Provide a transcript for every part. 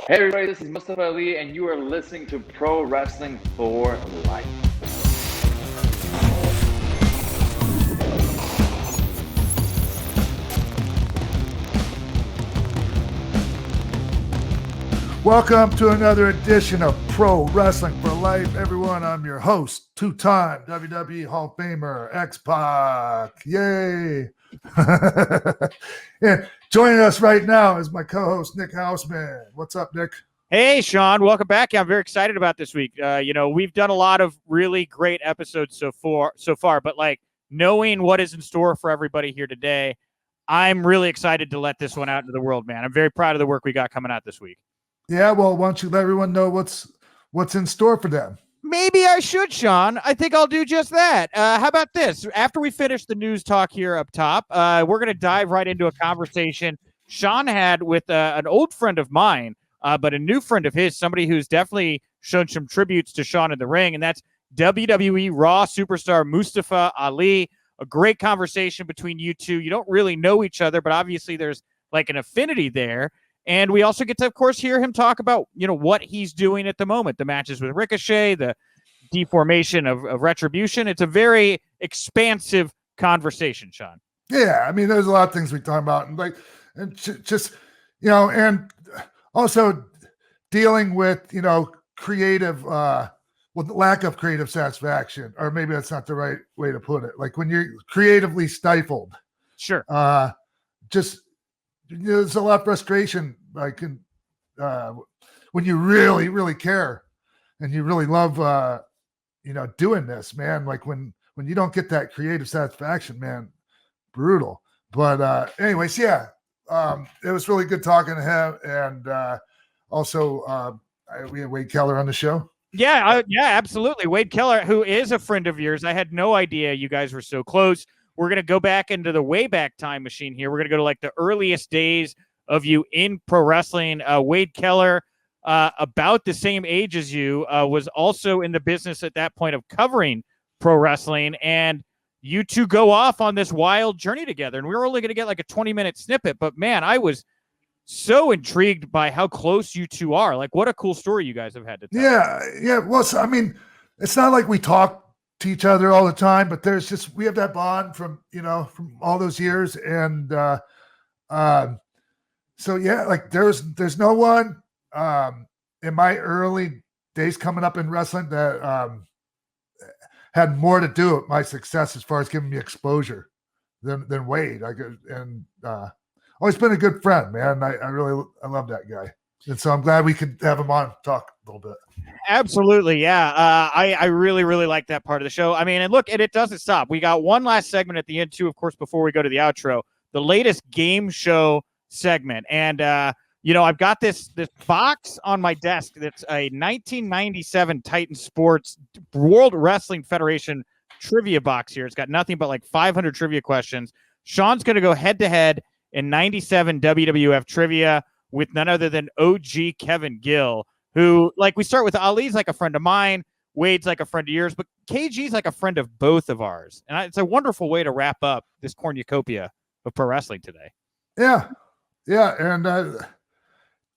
Hey everybody, this is Mustafa Ali, and you are listening to Pro Wrestling for Life. Welcome to another edition of Pro Wrestling for Life. Everyone, I'm your host, two-time WWE Hall of Famer, X-Pac. Yay! And joining us right now is my co-host, Nick Hausman. What's up, Nick? Hey, Sean. Welcome back. I'm very excited about this week. We've done a lot of really great episodes so far, but like knowing what is in store for everybody here today, I'm really excited to let this one out into the world, man. I'm very proud of the work we got coming out this week. Yeah, well, why don't you let everyone know what's in store for them? Maybe I should, Sean. I think I'll do just that. How about this? After we finish the news talk here up top, we're going to dive right into a conversation Sean had with an old friend of mine, but a new friend of his, somebody who's definitely shown some tributes to Sean in the ring, and that's WWE Raw Superstar Mustafa Ali. A great conversation between you two. You don't really know each other, but obviously there's like an affinity there. And we also get to, of course, hear him talk about, what he's doing at the moment, the matches with Ricochet, the deformation of Retribution. It's a very expansive conversation, Sean. Yeah, I mean, there's a lot of things we talk about, and also dealing with, creative, lack of creative satisfaction, or maybe that's not the right way to put it. Like when you're creatively stifled. Sure. There's a lot of frustration, like when you really, really care and you really love, doing this, man. Like when you don't get that creative satisfaction, man, brutal. But anyways, yeah, it was really good talking to him, and also we had Wade Keller on the show. Yeah, absolutely. Wade Keller, who is a friend of yours. I had no idea you guys were so close. We're going to go back into the Wayback Time machine here. We're going to go to like the earliest days of you in pro wrestling. Wade Keller, about the same age as you, was also in the business at that point of covering pro wrestling. And you two go off on this wild journey together. And we were only going to get like a 20-minute snippet. But man, I was so intrigued by how close you two are. Like, what a cool story you guys have had to tell. Yeah. Well, I mean, it's not like we talk to each other all the time, but we have that bond from all those years. And so yeah, like there's no one in my early days coming up in wrestling that had more to do with my success as far as giving me exposure than Wade. Always been a good friend, man. I love that guy. And so I'm glad we could have him on, talk a little bit. Absolutely. Yeah. I really, really like that part of the show. I mean, and look, and it doesn't stop. We got one last segment at the end too, of course, before we go to the outro, the latest game show segment. And, I've got this box on my desk. That's a 1997 Titan Sports World Wrestling Federation trivia box here. It's got nothing but like 500 trivia questions. Sean's going to go head to head in 97 WWF trivia with none other than OG Kevin Gill, who, like, we start with Ali's like a friend of mine, Wade's like a friend of yours, but KG's like a friend of both of ours. And it's a wonderful way to wrap up this cornucopia of pro wrestling today. Yeah. And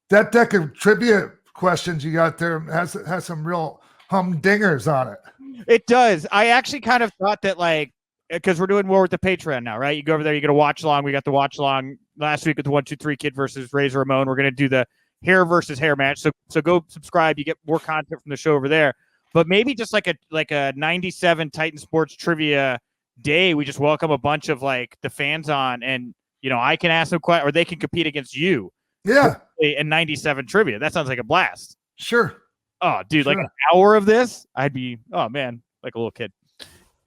that deck of trivia questions you got there has some real humdingers on it. It does. I actually kind of thought that, like, because we're doing more with the Patreon now, right? You go over there, you get a watch along. We got the watch along last week with the 1-2-3 Kid versus Razor Ramon. We're going to do the hair versus hair match. So go subscribe. You get more content from the show over there. But maybe just like a 97 Titan Sports trivia day, we just welcome a bunch of like the fans on, and I can ask them questions, or they can compete against you. Yeah. In 97 trivia. That sounds like a blast. Sure. Oh, dude, sure. Like an hour of this, I'd be, oh man, like a little kid.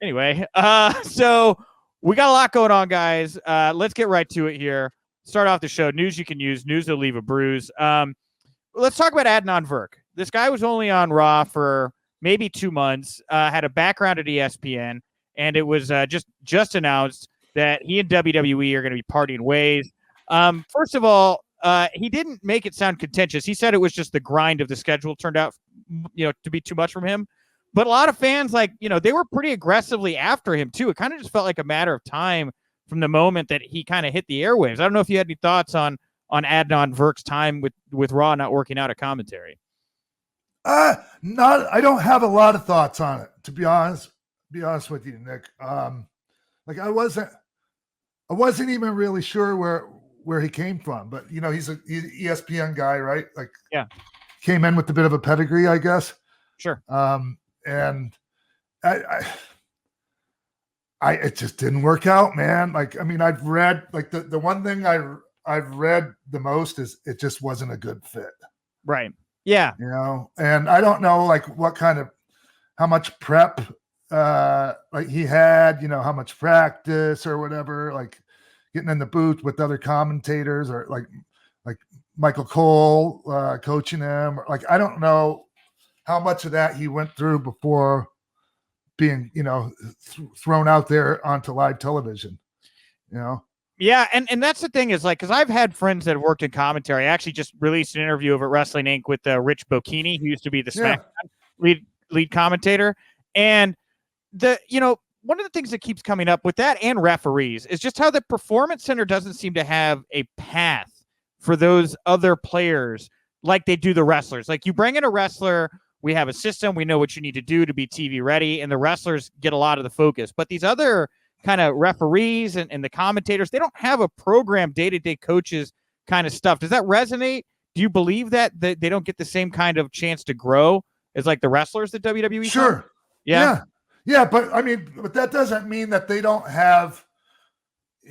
Anyway, so we got a lot going on, guys. Let's get right to it here. Start off the show. News you can use. News that'll leave a bruise. Let's talk about Adnan Virk. This guy was only on Raw for maybe 2 months, had a background at ESPN, and it was just announced that he and WWE are going to be parting ways. First of all, he didn't make it sound contentious. He said it was just the grind of the schedule turned out, to be too much from him. But a lot of fans, they were pretty aggressively after him, too. It kind of just felt like a matter of time from the moment that he kind of hit the airwaves. I don't know if you had any thoughts on on Adnan Virk's time with Raw not working out at commentary? Not. I don't have a lot of thoughts on it, to be honest. Be honest with you, Nick. Like I wasn't even really sure where he came from, but he's an ESPN guy, right? Like, yeah, came in with a bit of a pedigree, I guess. Sure. And it just didn't work out, man. Like, I mean, I've read like the one thing I've read the most is it just wasn't a good fit. Right. Yeah. And I don't know like how much prep like he had, how much practice or whatever, like getting in the booth with other commentators or like Michael Cole coaching him. Or, like, I don't know how much of that he went through before being, thrown out there onto live television, Yeah, and that's the thing is like, because I've had friends that have worked in commentary. I actually just released an interview over at Wrestling Inc. with Rich Bocchini, who used to be the SmackDown lead commentator. And one of the things that keeps coming up with that and referees is just how the Performance Center doesn't seem to have a path for those other players like they do the wrestlers. Like, you bring in a wrestler, we have a system, we know what you need to do to be TV ready, and the wrestlers get a lot of the focus. But these other kind of referees and the commentators, they don't have a program, day-to-day coaches kind of stuff. Does that resonate? Do you believe that they don't get the same kind of chance to grow as like the wrestlers that WWE? Sure. Yeah. Yeah. But I mean, but that doesn't mean that they don't have,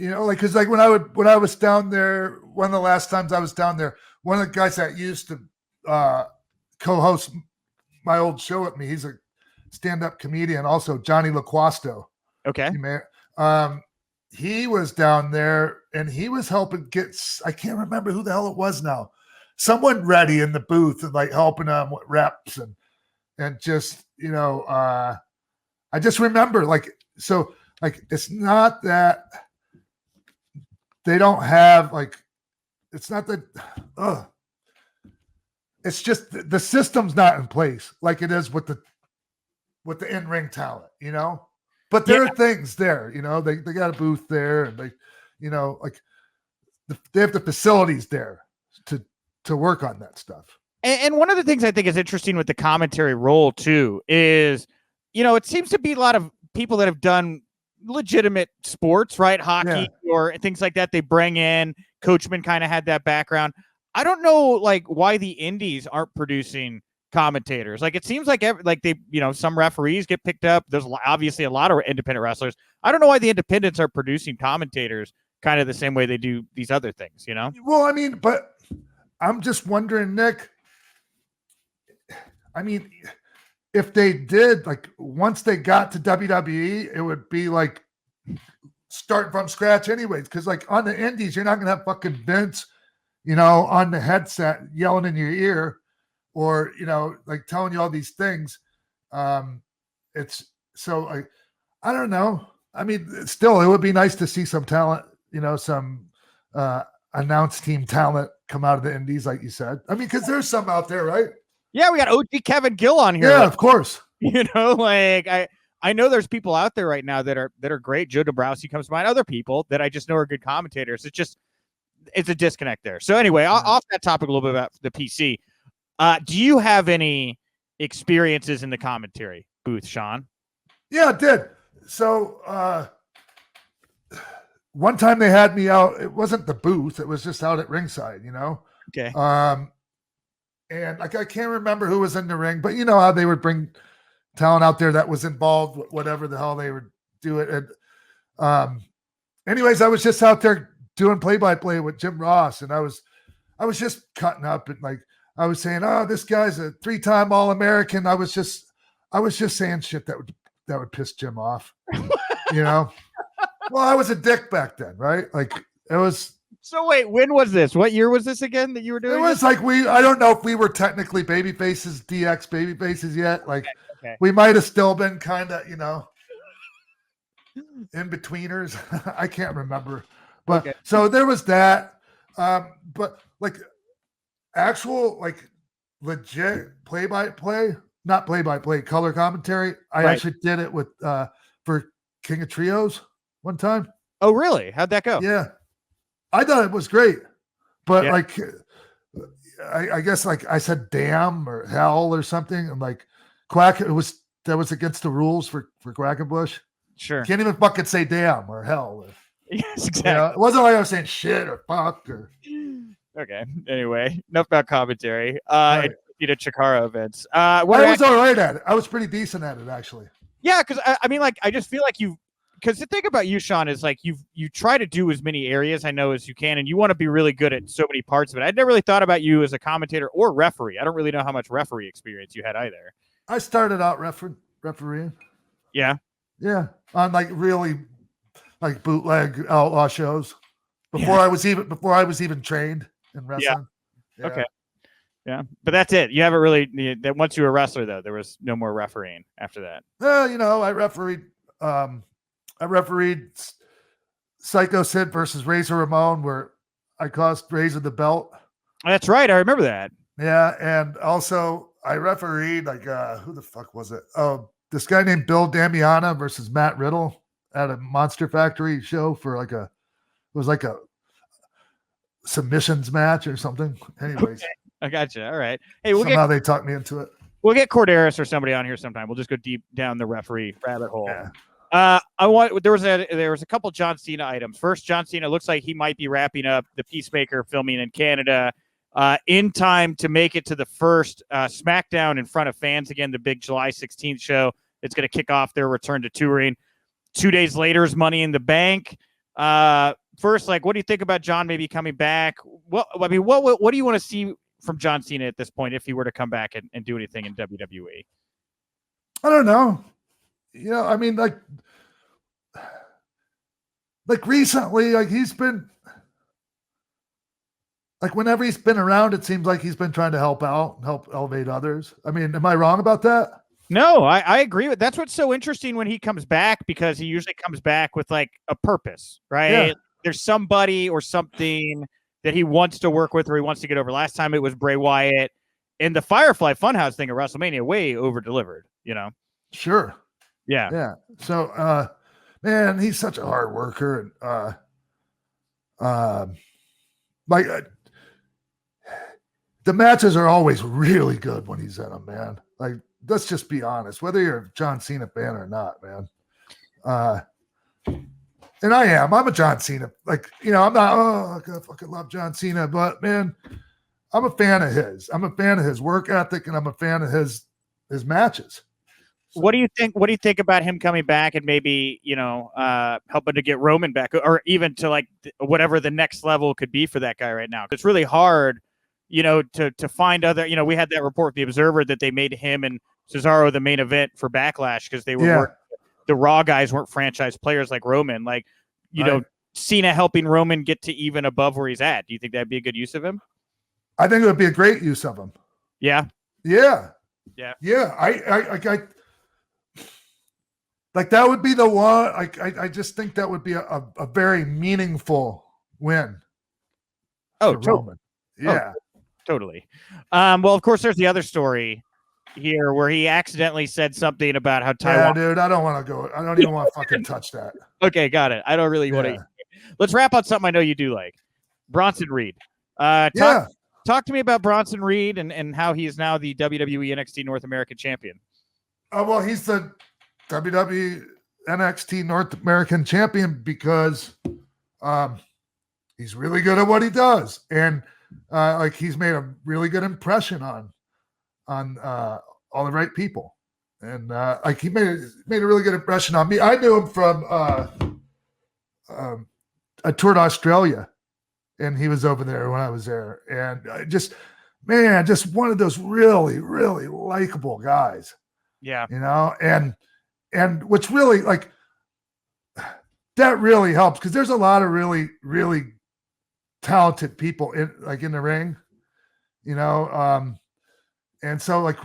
like, cause like when I was down there, one of the last times I was down there, one of the guys that used to co-host my old show with me, he's a stand-up comedian, also Johnny LaQuasto. Okay. He was down there and he was helping get, I can't remember who the hell it was now, someone ready in the booth and like helping them with reps and just, I just remember so it's not that they don't have it's not that, it's just the system's not in place like it is with the in-ring talent, but there are things there, they got a booth there and they, they have the facilities there to work on that stuff. And one of the things I think is interesting with the commentary role too is, it seems to be a lot of people that have done legitimate sports, right? Hockey or things like that. They bring in Coachman, kind of had that background. I don't know, like, why the indies aren't producing commentators. Like, it seems like they, some referees get picked up. There's obviously a lot of independent wrestlers. I don't know why the independents are producing commentators kind of the same way they do these other things, Well, I mean, but I'm just wondering, Nick, I mean, if they did, like, once they got to WWE, it would be like starting from scratch anyways. Because, like, on the indies, you're not going to have fucking Vince, on the headset yelling in your ear or, like telling you all these things. It's so, I don't know. I mean, still, it would be nice to see some talent, some announce team talent come out of the indies, like you said. I mean, because there's some out there, right? Yeah, we got OG Kevin Gill on here. Yeah, of course. I know there's people out there right now that are great. Joe Dombrowski comes to mind. Other people that I just know are good commentators. It's a disconnect there. So anyway, off that topic a little bit about the PC. Do you have any experiences in the commentary booth, Sean? Yeah, I did. So one time they had me out. It wasn't the booth. It was just out at ringside, Okay. And I can't remember who was in the ring, but you know how they would bring talent out there that was involved with whatever the hell they would do it. And anyways, I was just out there doing play-by-play with Jim Ross, and I was just cutting up and like I was saying, oh, this guy's a 3-time All-American. I was just saying shit that would piss Jim off. Well, I was a dick back then, right? Like it was. So wait, when was this? What year was this again that you were doing? It was like I don't know if we were technically baby faces, DX baby faces yet. Like we might have still been kind of, in betweeners. I can't remember. But so there was that. But like actual, like legit play-by-play, not play-by-play, color commentary. I actually did it with for King of Trios one time. Oh, really? How'd that go? Yeah. I thought it was great. But Yeah. like, I guess like I said, damn or hell or something, and like Quack, that was against the rules for Quackenbush. Sure. Can't even fucking say damn or hell. Or, Yes, exactly. it wasn't like I was saying shit or fuck or. Okay. Anyway, enough about commentary. Right. Chikara events. I was all right at it. I was pretty decent at it, actually. Yeah, because I mean, like, I just feel like because the thing about you, Sean, is like you try to do as many areas I know as you can, and you want to be really good at so many parts of it. I'd never really thought about you as a commentator or referee. I don't really know how much referee experience you had either. I started out refereeing. Yeah. Yeah, on like really like bootleg outlaw shows before I was even trained in wrestling. Yeah. Okay. Yeah, but that's it. You haven't really. That once you were a wrestler, though, there was no more refereeing after that. I refereed Psycho Sid versus Razor Ramon, where I cost Razor the belt. That's right. I remember that. Yeah, and also I refereed like who the fuck was it? Oh, this guy named Bill Damiana versus Matt Riddle at a Monster Factory show for like it was like a submissions match or something. Anyways. Okay. I gotcha. All right. Hey, somehow they talked me into it. We'll get Corderis or somebody on here sometime. We'll just go deep down the referee rabbit hole. Yeah. There was a couple John Cena items. First, John Cena looks like he might be wrapping up the Peacemaker filming in Canada in time to make it to the first SmackDown in front of fans again, the big July 16th show. It's going to kick off their return to touring. 2 days later is Money in the Bank. First, like, what do you think about John maybe coming back? What do you want to see from John Cena at this point if he were to come back and do anything in WWE? I don't know. I mean, like recently, like he's been like whenever he's been around, it seems like he's been trying to help elevate others. I mean, am I wrong about that? No, I agree with that's what's so interesting when he comes back, because he usually comes back with like a purpose, right? Yeah. There's somebody or something that he wants to work with or he wants to get over. Last time it was Bray Wyatt, and the Firefly Funhouse thing at WrestleMania way over delivered, Sure. Yeah. Yeah. So man, he's such a hard worker, and the matches are always really good when he's in them, man. Like, let's just be honest, whether you're a John Cena fan or not, man. And I'm a John Cena. Like, I'm not, I fucking love John Cena, but man, I'm a fan of his. I'm a fan of his work ethic, and I'm a fan of his matches. So, what do you think? What do you think about him coming back and maybe, helping to get Roman back, or even to like whatever the next level could be for that guy right now? It's really hard, to find other, we had that report, The Observer, that they made him and Cesaro the main event for Backlash because they were the Raw guys weren't franchise players like Roman. Like, Cena helping Roman get to even above where he's at. Do you think that'd be a good use of him? I think it would be a great use of him. Yeah. Yeah. Yeah. Yeah. I like that would be the one. I just think that would be a very meaningful win. Oh, Roman. Yeah. Oh, totally. Well, of course, there's the other story here where he accidentally said something about how Taiwan. Yeah, dude, I don't want to go. I don't even want to fucking touch that. Okay, got it. I don't really want to. Let's wrap on something I know you do like. Bronson Reed. Talk to me about Bronson Reed and how he is now the WWE NXT North American champion. Well, he's the WWE NXT North American champion because he's really good at what he does, and like he's made a really good impression on all the right people, and like he made a really good impression on me. I knew him from I toured Australia, and he was over there when I was there, and just one of those really, really likable guys. Yeah, and which really like that really helps because there's a lot of really, really talented people in the ring, and so like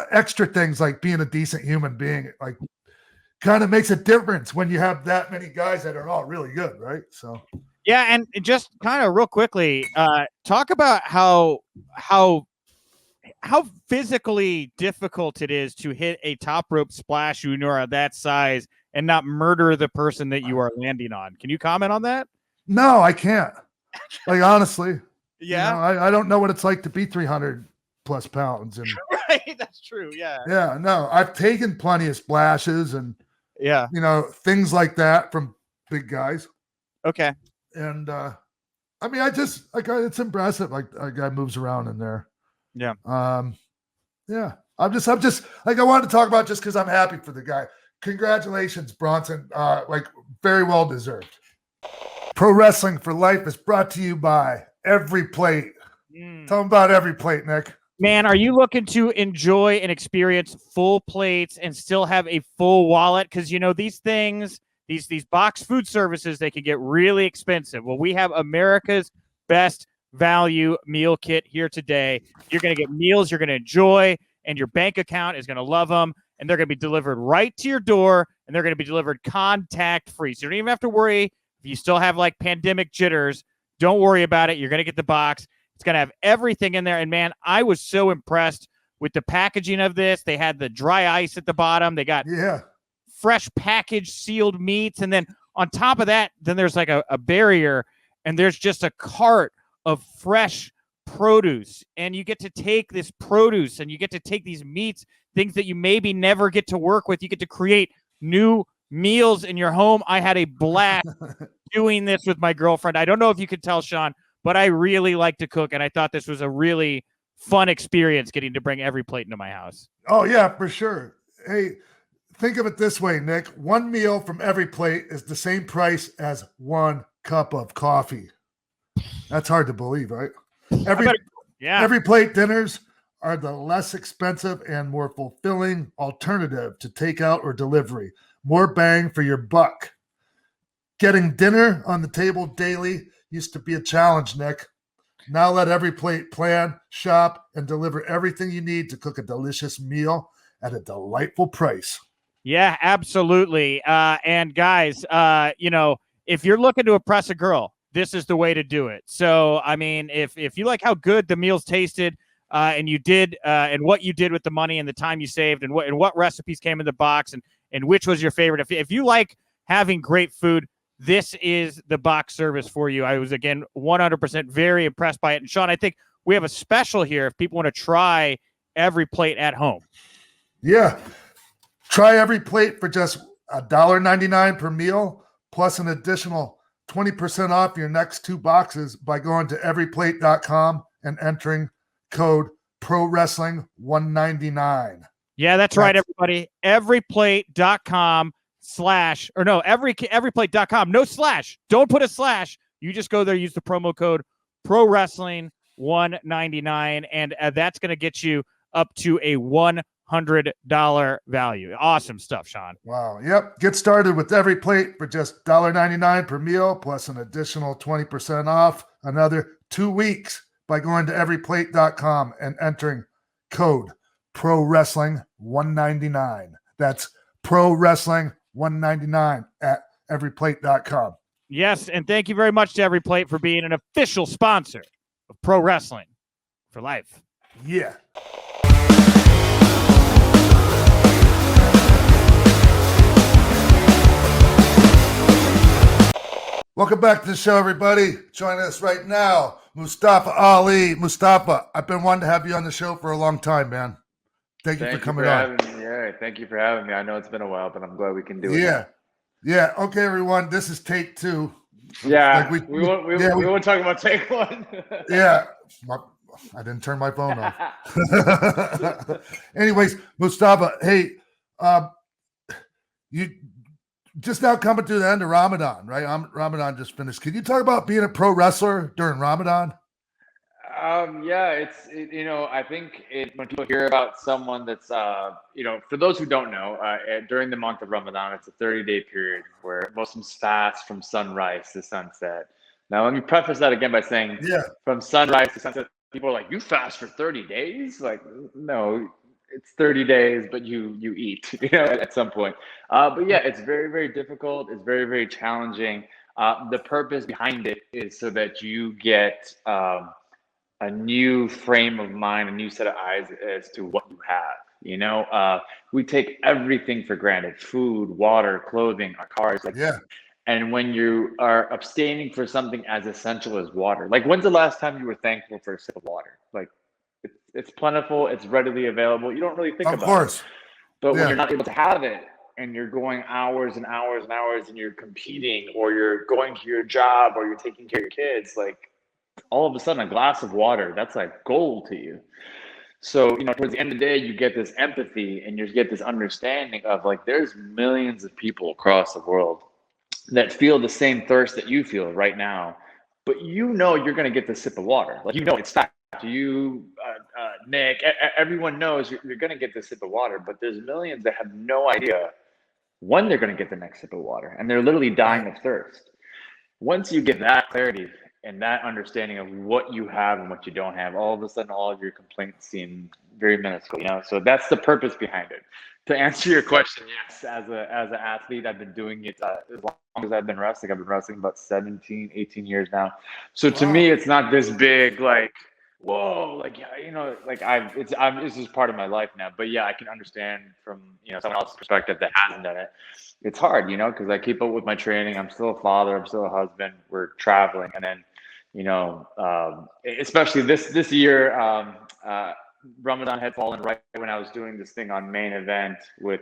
extra things like being a decent human being like kind of makes a difference when you have that many guys that are all really good, right? So yeah, and just kind of real quickly, talk about how physically difficult it is to hit a top rope splash when you are that size and not murder the person that you are landing on. Can you comment on that? No, I can't. Like honestly, Yeah. I don't know what it's like to be 300 plus pounds. And Right. That's true. Yeah. yeah, no, I've taken plenty of splashes and, Yeah. things like that from big guys. Okay. And, I mean, it's impressive. Like a guy moves around in there. Yeah. Yeah. I'm just like, I wanted to talk about just because I'm happy for the guy. Congratulations, Bronson. Very well deserved. Pro Wrestling for Life is brought to you by Every Plate. Tell them about Every Plate, Nick. Man, are you looking to enjoy and experience full plates and still have a full wallet? Because, these things, these box food services, they can get really expensive. Well, we have America's best value meal kit here today. You're going to get meals you're going to enjoy, and your bank account is going to love them, and they're going to be delivered right to your door, and they're going to be delivered contact-free. So you don't even have to worry if you still have, pandemic jitters. Don't worry about it. You're going to get the box. It's going to have everything in there. And, man, I was so impressed with the packaging of this. They had the dry ice at the bottom. They got fresh packaged sealed meats. And then on top of that, then there's a barrier, and there's just a cart of fresh produce. And you get to take this produce and you get to take these meats, things that you maybe never get to work with. You get to create new meals in your home. I had a blast doing this with my girlfriend. I don't know if you could tell, Sean, but I really like to cook, and I thought this was a really fun experience getting to bring Every Plate into my house. Oh, yeah, for sure. Hey, think of it this way, Nick. One meal from Every Plate is the same price as 1 cup of coffee. That's hard to believe, right? Every Plate dinners are the less expensive and more fulfilling alternative to takeout or delivery. More bang for your buck. Getting dinner on the table daily used to be a challenge, Nick. Now let Every Plate plan, shop, and deliver everything you need to cook a delicious meal at a delightful price. Yeah, absolutely. And guys, if you're looking to impress a girl, this is the way to do it. So, I mean, if you like how good the meals tasted, and you did, and what you did with the money and the time you saved, and what recipes came in the box, and which was your favorite. If you like having great food, this is the box service for you. I was, again, 100% very impressed by it. And Sean, I think we have a special here if people want to try Every Plate at home. Yeah. Try Every Plate for just $1.99 per meal, plus an additional 20% off your next 2 boxes by going to everyplate.com and entering code ProWrestling199. Yeah, that's right, everybody. Everyplate.com everyplate.com. No slash. Don't put a slash. You just go there, use the promo code ProWrestling199, and that's going to get you up to a $100 value. Awesome stuff, Sean. Wow. Yep. Get started with Every Plate for just $1.99 per meal, plus an additional 20% off another 2 weeks by going to everyplate.com and entering code ProWrestling199. That's ProWrestling199 at everyplate.com. Yes, and thank you very much to Every Plate for being an official sponsor of Pro Wrestling for Life. Yeah. Welcome back to the show, everybody. Joining us right now, Mustafa Ali. Mustafa, I've been wanting to have you on the show for a long time, man. Thank you for coming on. Yeah, thank you for having me. I know it's been a while, but I'm glad we can do it. Yeah. Okay, everyone. This is take 2. Yeah, we won't talk about take 1. Yeah. I didn't turn my phone off. Anyways, Mustafa, hey, you just now coming to the end of Ramadan, right? Ramadan just finished. Can you talk about being a pro wrestler during Ramadan? Yeah, I think when people hear about someone that's, for those who don't know, during the month of Ramadan, it's a 30-day period where Muslims fast from sunrise to sunset. Now, let me preface that again by saying, from sunrise to sunset, people are like, you fast for 30 days? Like, no, it's 30 days, but you eat, at some point. But yeah, it's very, very difficult. It's very, very challenging. The purpose behind it is so that you get a new frame of mind, a new set of eyes as to what you have. We take everything for granted: food, water, clothing, our cars. And when you are abstaining for something as essential as water, like when's the last time you were thankful for a sip of water? Like it's plentiful, it's readily available. You don't really think Of about course. it. But when Yeah. you're not able to have it and you're going hours and hours and hours and you're competing or you're going to your job or you're taking care of your kids, like all of a sudden a glass of water, that's like gold to you. So, towards the end of the day, you get this empathy and you get this understanding of like there's millions of people across the world that feel the same thirst that you feel right now, but you're going to get the sip of water. Like, it's fact. You, Nick, everyone knows you're going to get the sip of water, but there's millions that have no idea when they're going to get the next sip of water, and they're literally dying of thirst. Once you get that clarity and that understanding of what you have and what you don't have, all of a sudden, all of your complaints seem very minuscule. So that's the purpose behind it. To answer your question, yes, as an athlete, I've been doing it as long as I've been wrestling. I've been wrestling about 17, 18 years now. So to me, it's not this big, like, whoa, like, this is part of my life now. But yeah, I can understand from, someone else's perspective that hasn't done it. It's hard, because I keep up with my training. I'm still a father. I'm still a husband. We're traveling. And then, especially this year, Ramadan had fallen right when I was doing this thing on Main Event with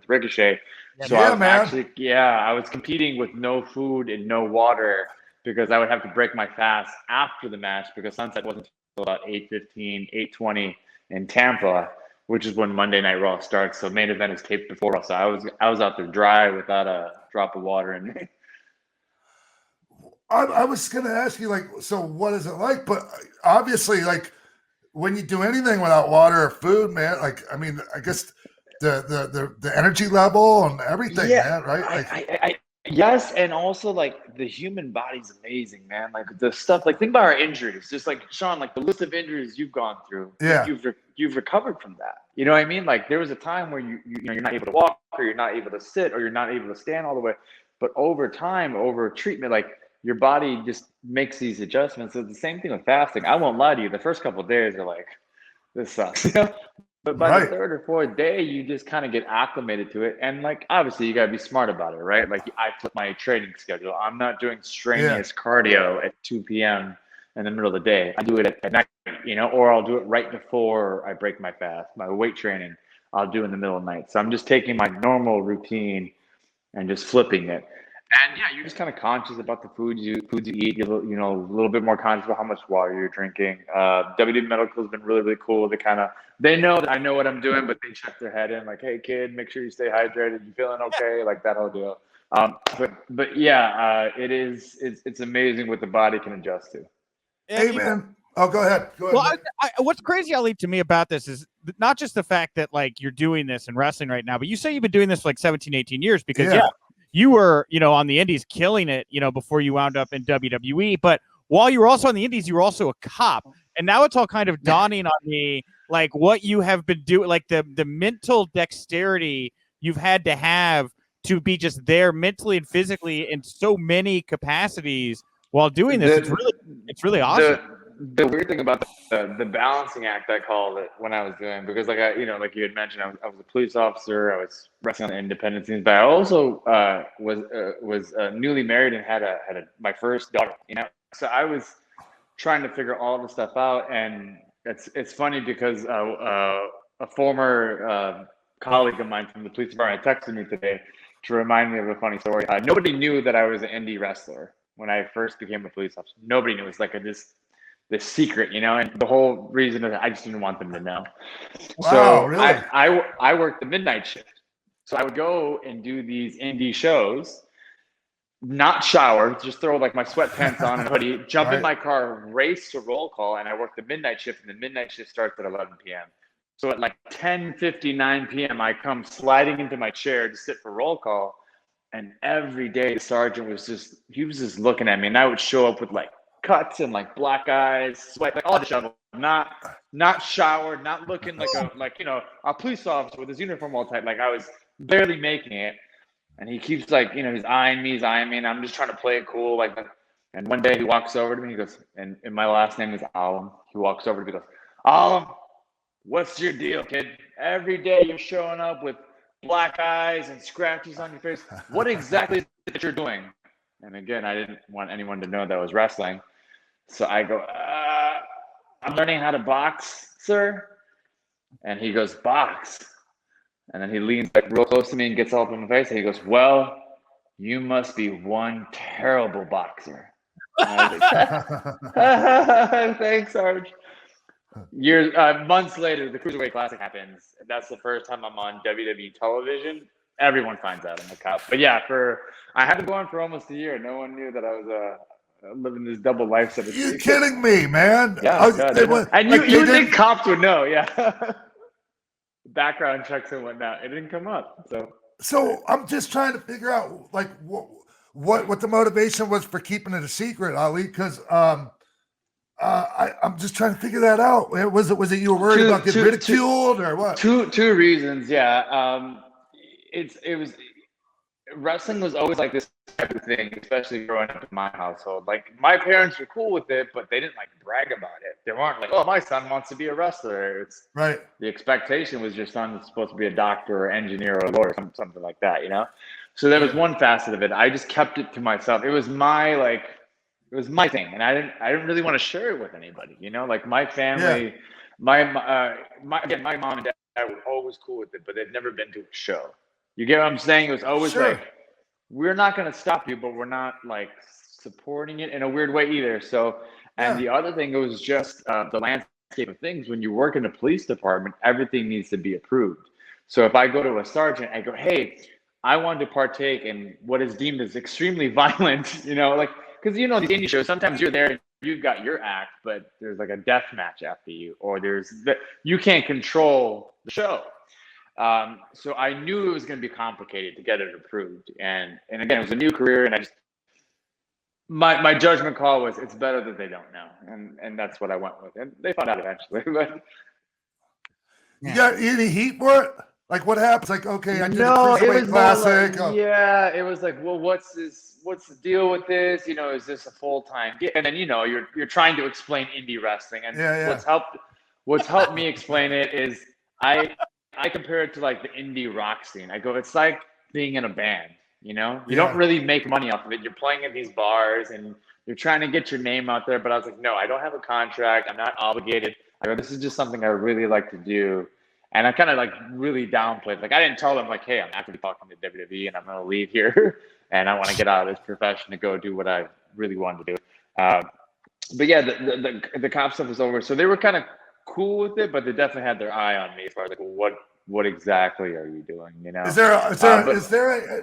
Ricochet. So I was competing with no food and no water because I would have to break my fast after the match because sunset wasn't until about 8:15, 8:20 in Tampa, which is when Monday Night Raw starts. So Main Event is taped before us. So I was out there dry without a drop of water in me. I was going to ask you, like, so what is it like? But obviously, like, when you do anything without water or food, man, like, I mean, I guess the energy level and everything, man, right? Like, yes, and also like the human body's amazing, man. Like the stuff, like think about our injuries. Just like Sean, like the list of injuries you've gone through, you've recovered from that. You know what I mean? Like there was a time where you're not able to walk, or you're not able to sit, or you're not able to stand all the way. But over time, over treatment, like your body just makes these adjustments. So the same thing with fasting. I won't lie to you. The first couple of days are like, this sucks. But by the third or fourth day, you just kind of get acclimated to it. And like, obviously you got to be smart about it, right? Like I flip my training schedule. I'm not doing strenuous cardio at 2 p.m. in the middle of the day. I do it at night, or I'll do it right before I break my fast. My weight training, I'll do in the middle of the night. So I'm just taking my normal routine and just flipping it. And yeah, you're just kind of conscious about the foods you eat. You're, a little bit more conscious about how much water you're drinking. WWE Medical has been really, really cool. They know that I know what I'm doing, but they check their head in like, hey kid, make sure you stay hydrated. You feeling okay? Like that whole deal. But yeah, it's amazing what the body can adjust to. Hey man. Oh, go ahead. Well, what's crazy, Ali, to me about this is not just the fact that like you're doing this in wrestling right now, but you say you've been doing this for like 17, 18 years because you were, on the indies killing it, before you wound up in WWE. But while you were also on the indies, you were also a cop. And now it's all kind of dawning on me, like what you have been doing, like the mental dexterity you've had to have to be just there mentally and physically in so many capacities while doing this. It's really awesome. The weird thing about the balancing act, I called it when I was doing, because like like you had mentioned, I was a police officer. I was wrestling on the independent scenes, but I also was newly married and had my first daughter. So I was trying to figure all the stuff out, and it's funny because a former colleague of mine from the police department texted me today to remind me of a funny story. Nobody knew that I was an indie wrestler when I first became a police officer. Nobody knew. It was like the secret, and the whole reason is I just didn't want them to know. Wow, so really? I worked the midnight shift. So I would go and do these indie shows, not shower, just throw like my sweatpants on and hoodie, jump in my car, race to roll call, and I worked the midnight shift, and the midnight shift starts at 11 p.m. So at like 10:59 p.m., I come sliding into my chair to sit for roll call, and every day the sergeant was just looking at me, and I would show up with like cuts and like black eyes, sweat, like all disheveled, not showered, not looking like a police officer with his uniform all tight. Like I was barely making it. And he keeps like, he's eyeing me, and I'm just trying to play it cool. Like, and one day he walks over to me, he goes, and my last name is Alam. He walks over to me, he goes, Alam, what's your deal, kid? Every day you're showing up with black eyes and scratches on your face. What exactly is that you're doing? And again, I didn't want anyone to know that I was wrestling. So I go, I'm learning how to box, sir. And he goes, box. And then he leans like real close to me and gets all up in my face. And he goes, well, you must be one terrible boxer. And I was like, thanks, Sarge. Months later, the Cruiserweight Classic happens. That's the first time I'm on WWE television. Everyone finds out I'm a cop. But yeah, I had been going for almost a year. No one knew that I was living this double life. You're kidding me, man. Yeah, and you think cops would know, yeah. Background checks and whatnot. It didn't come up. So I'm just trying to figure out like what the motivation was for keeping it a secret, Ali, because I'm just trying to figure that out. Was it you were worried about getting ridiculed or what? Two reasons, yeah. It was wrestling was always like this type of thing, especially growing up in my household. Like my parents were cool with it, but they didn't like brag about it. They weren't like, "Oh, my son wants to be a wrestler." It's right. The expectation was your son was supposed to be a doctor or engineer or a lawyer, something like that, you know. So there was one facet of it. I just kept it to myself. It was my thing, and I didn't really want to share it with anybody, you know. Like my family, my mom and dad were always cool with it, but they'd never been to a show. You get what I'm saying? It was always like, we're not going to stop you, but we're not like supporting it in a weird way either. So, and the other thing, it was just the landscape of things. When you work in a police department, everything needs to be approved. So if I go to a sergeant, I go, hey, I want to partake in what is deemed as extremely violent, you know, like, because you know these indie shows, sometimes you're there, you've got your act, but there's like a death match after you, or you can't control the show. So I knew it was going to be complicated to get it approved, and again, it was a new career, and my judgment call was it's better that they don't know, and that's what I went with, and they found out eventually. But you got any heat for it? Like what happens? Like, okay, I did the Cruiserweight Classic. Like, it was like, well, what's the deal with this? You know, is this a full-time gig? And then, you know, you're trying to explain indie wrestling, and what's helped me explain it is I compare it to like the indie rock scene. I go, it's like being in a band, you know? You don't really make money off of it. You're playing at these bars and you're trying to get your name out there. But I was like, no, I don't have a contract. I'm not obligated. I go, this is just something I really like to do. And I kind of like really downplayed. Like I didn't tell them like, hey, I'm actually talking to WWE and I'm going to leave here and I want to get out of this profession to go do what I really wanted to do. But yeah, the cop stuff was over. So they were kind of cool with it, but they definitely had their eye on me as far as like, well, what exactly are you doing? You know, is there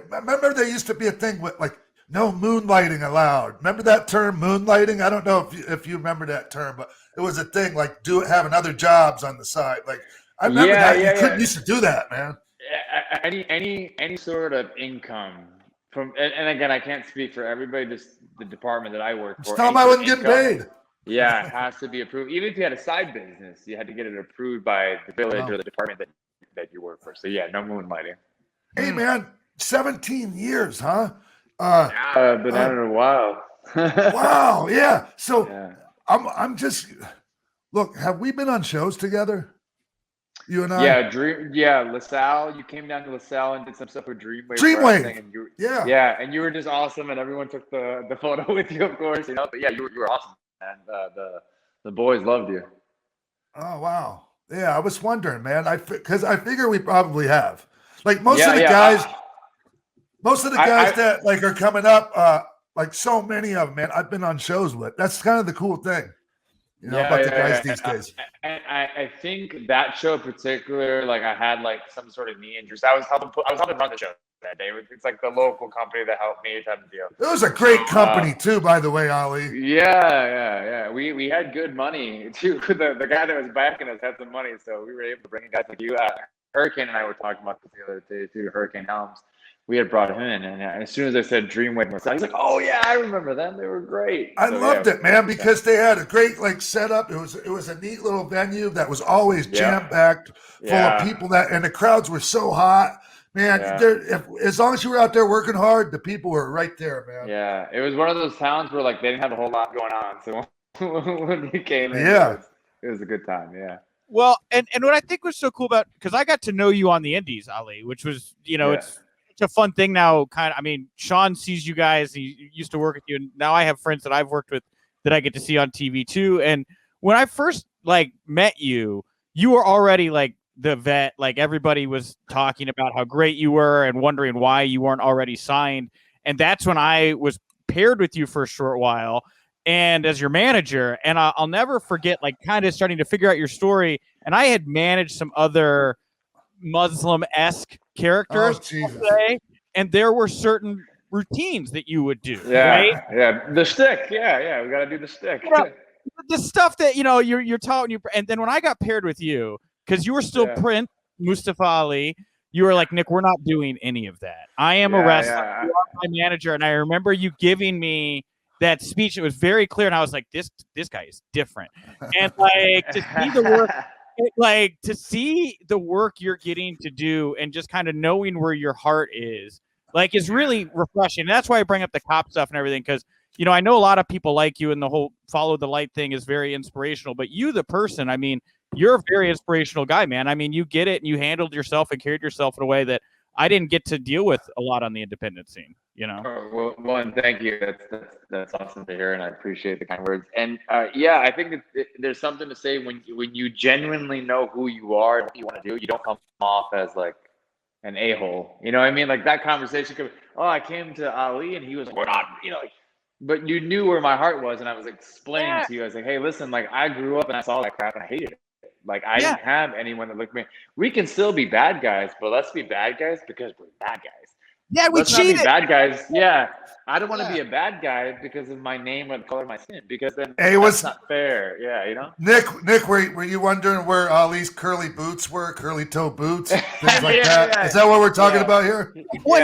remember there used to be a thing with like no moonlighting allowed. Remember that term, moonlighting? I don't know if you remember that term, but it was a thing like having other jobs on the side. Like I remember you couldn't used to do that, man. Any sort of income from, and again, I can't speak for everybody. Just the department that I work for. Just tell them I wasn't getting paid. Yeah, it has to be approved. Even if you had a side business, you had to get it approved by the village or the department that you work for. So yeah, no moonlighting. Hey man, 17 years, huh? I've been at it a while. Wow, yeah. So I'm just look. Have we been on shows together? You and I. Yeah, LaSalle. You came down to LaSalle and did some stuff with Dreamwave. And and you were just awesome, and everyone took the photo with you, of course. You know, but yeah, you were awesome, and the boys loved you. Oh wow, yeah. I was wondering, man. Because I figure we probably have. Like most of the guys, that like are coming up, like so many of them, man. I've been on shows with. That's kind of the cool thing. You know, about the guys these days. I think that show in particular, like I had like some sort of knee injury. So I was helping run the show that day. It's like the local company that helped me type of deal. It was a great company too, by the way, Ali. Yeah. We had good money too. The guy that was backing us had some money, so we were able to bring in guys like you. Hurricane and I were talking about this the other day too. Hurricane Helms. We had brought him in, and as soon as I said Dreamwave, he's like, "Oh yeah, I remember them. They were great." I loved it, man, because they had a great like setup. It was a neat little venue that was always jam packed, full of people and the crowds were so hot, man. As long as you were out there working hard, the people were right there, man. Yeah, it was one of those towns where like they didn't have a whole lot going on, so when you came in, it was a good time. Yeah. Well, and what I think was so cool about, because I got to know you on the Indies, Ali, which was, you know, it's such a fun thing now. I mean, Sean sees you guys. He used to work with you, and now I have friends that I've worked with that I get to see on TV too. And when I first like met you, you were already like the vet. Like everybody was talking about how great you were and wondering why you weren't already signed. And that's when I was paired with you for a short while, and as your manager. And I'll never forget, like, kind of starting to figure out your story. And I had managed some other Muslim-esque characters, and there were certain routines that you would do. Right? Yeah, the shtick. Yeah, we got to do the shtick. The stuff that you're taught, and then when I got paired with you, because you were still Prince Mustafa Ali, you were like, Nick, we're not doing any of that. I am a wrestler. You are my manager, and I remember you giving me that speech. It was very clear, and I was like, this guy is different. And like to see the work, to see the work you're getting to do, and just kind of knowing where your heart is really refreshing. And that's why I bring up the cop stuff and everything, because I know a lot of people like you, and the whole follow the light thing is very inspirational. But you, the person, I mean, you're a very inspirational guy, man. I mean, you get it, and you handled yourself and carried yourself in a way that I didn't get to deal with a lot on the independent scene. Oh, well, and thank you. That's awesome to hear, and I appreciate the kind words. And I think there's something to say when you genuinely know who you are and what you want to do. You don't come off as like an a-hole. You know what I mean? Like that conversation could be, I came to Ali and he was like, we're not, but you knew where my heart was, and I was explaining to you. I was like, hey, listen, like I grew up and I saw that crap and I hated it. Like I didn't have anyone that looked at me. We can still be bad guys, but let's be bad guys because we're bad guys. Yeah, we cheated. Not be bad guys. Yeah, I don't want to be a bad guy because of my name or the color of my skin. Because then that's not fair. Yeah, Nick, were you wondering where Ali's curly boots were? Curly toe boots, things like that. Yeah. Is that what we're talking about here? Well,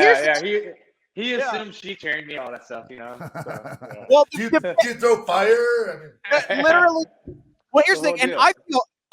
He assumed she carried me, all that stuff, So, yeah. Well, do you throw fire? I mean, literally. Well, here's the thing, and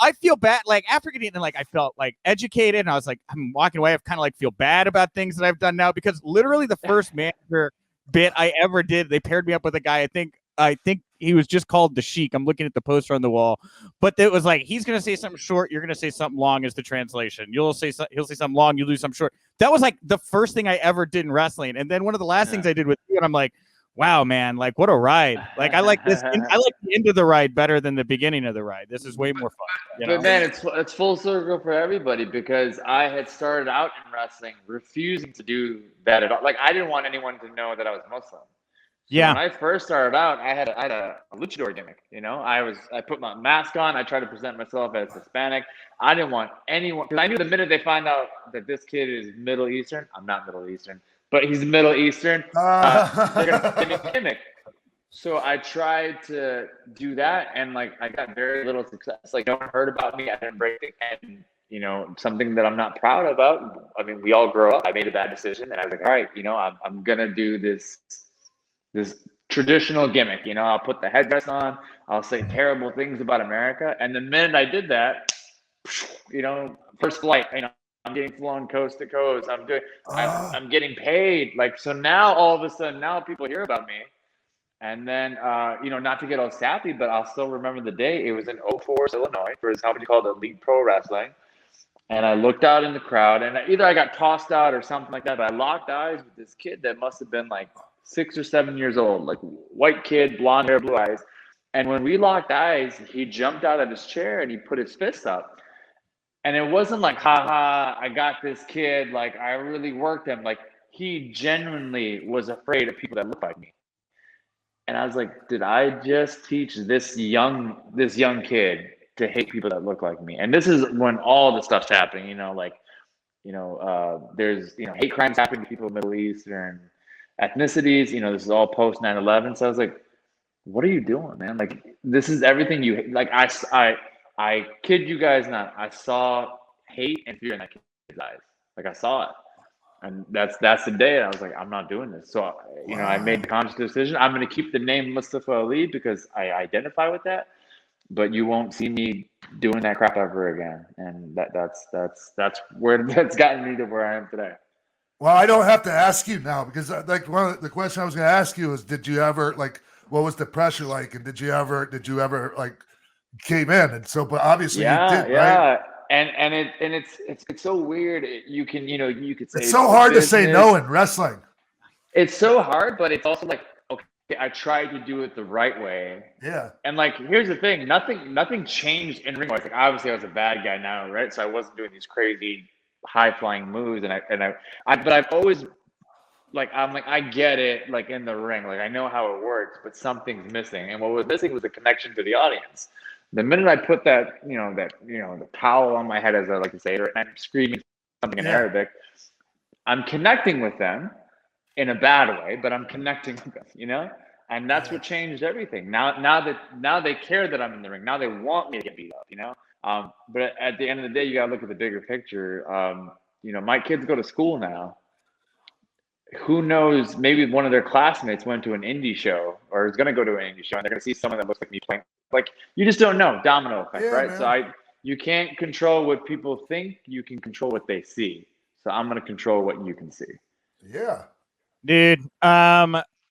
I feel bad. Like after getting in, I felt like educated, and I was like, I'm walking away. I kind of feel bad about things that I've done now, because literally the first manager bit I ever did, they paired me up with a guy. I think he was just called the Sheik. I'm looking at the poster on the wall, but it was like, he's gonna say something short, you're gonna say something long is the translation. He'll say something long, you do something short. That was like the first thing I ever did in wrestling, and then one of the last things I did with you, and I'm like, wow, man, like what a ride. Like I like this. I like the end of the ride better than the beginning of the ride. This is way more fun. But man, it's full circle for everybody, because I had started out in wrestling refusing to do that at all. Like I didn't want anyone to know that I was Muslim. So when I first started out, I had a luchador gimmick. I put my mask on. I tried to present myself as Hispanic. I didn't want anyone, because I knew the minute they find out that this kid is Middle Eastern, I'm not Middle Eastern, but he's Middle Eastern, they're gonna give me a gimmick. So I tried to do that, and I got very little success. Like no one heard about me. I didn't break it, and something that I'm not proud about. I mean, we all grow up. I made a bad decision, and I was like, all right, I'm gonna do this traditional gimmick. I'll put the headdress on. I'll say terrible things about America, and the minute I did that, first flight, I'm getting flown coast to coast. I'm getting paid. So now all of a sudden, now people hear about me. And then, not to get all sappy, but I'll still remember the day. It was in Oak Forest, Illinois, for a company called Elite Pro Wrestling. And I looked out in the crowd, and either I got tossed out or something like that. But I locked eyes with this kid that must have been 6 or 7 years old, white kid, blonde hair, blue eyes. And when we locked eyes, he jumped out of his chair and he put his fist up. And it wasn't haha, I got this kid. I really worked him. He genuinely was afraid of people that looked like me. And I was like, did I just teach this young kid to hate people that look like me? And this is when all the stuff's happening, there's, hate crimes happening to people in the Middle Eastern ethnicities. This is all post 9/11. So I was like, what are you doing, man? This is everything you, I kid you guys not, I saw hate and fear in that kid's eyes. I saw it. And that's the day that I was like, I'm not doing this. So, I made the conscious decision. I'm going to keep the name Mustafa Ali because I identify with that. But you won't see me doing that crap ever again. And that's where that's gotten me to where I am today. Well, I don't have to ask you now, because one of the question I was going to ask you is, did you ever what was the pressure like? And did you ever came in? And so, but obviously you did, right? it's so weird. You can you could say It's so hard to say no in wrestling. It's so hard, but it's also like, okay, I tried to do it the right way. Yeah. And like, here's the thing: nothing changed in ring. Like, obviously, I was a bad guy now, right? So I wasn't doing these crazy high flying moves, but I've always I'm like, I get it, like in the ring, like I know how it works, but something's missing. And what was missing was the connection to the audience. The minute I put the towel on my head, as I like to say, and I'm screaming something in Arabic, I'm connecting with them in a bad way, but I'm connecting with them, and that's what changed everything. Now they care that I'm in the ring. Now they want me to get beat up, but at the end of the day, you gotta look at the bigger picture. My kids go to school now. Who knows, maybe one of their classmates went to an indie show or is going to go to an indie show and they're going to see someone that looks like me playing. Like, you just don't know. Domino effect, right? Man. So you can't control what people think. You can control what they see. So I'm going to control what you can see. Yeah. Dude.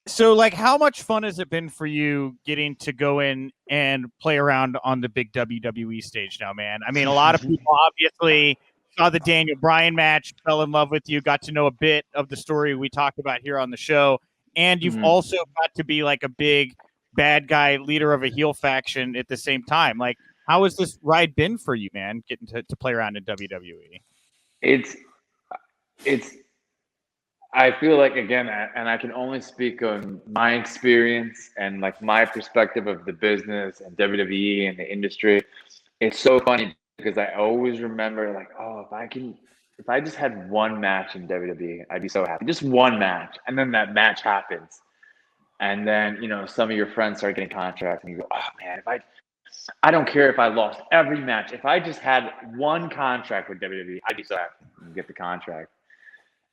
So like, how much fun has it been for you getting to go in and play around on the big WWE stage now, man? I mean, a lot of people obviously saw the Daniel Bryan match, fell in love with you, got to know a bit of the story we talked about here on the show. And you've also got to be like a big bad guy leader of a heel faction at the same time. Like, how has this ride been for you, man, getting to play around in WWE? It's I feel like, again, and I can only speak on my experience and like my perspective of the business and WWE and the industry. It's so funny because I always remember like, oh, if I just had one match in WWE, I'd be so happy. Just one match. And then that match happens. And then, some of your friends start getting contracts and you go, oh man, I don't care if I lost every match. If I just had one contract with WWE, I'd be so happy to get the contract.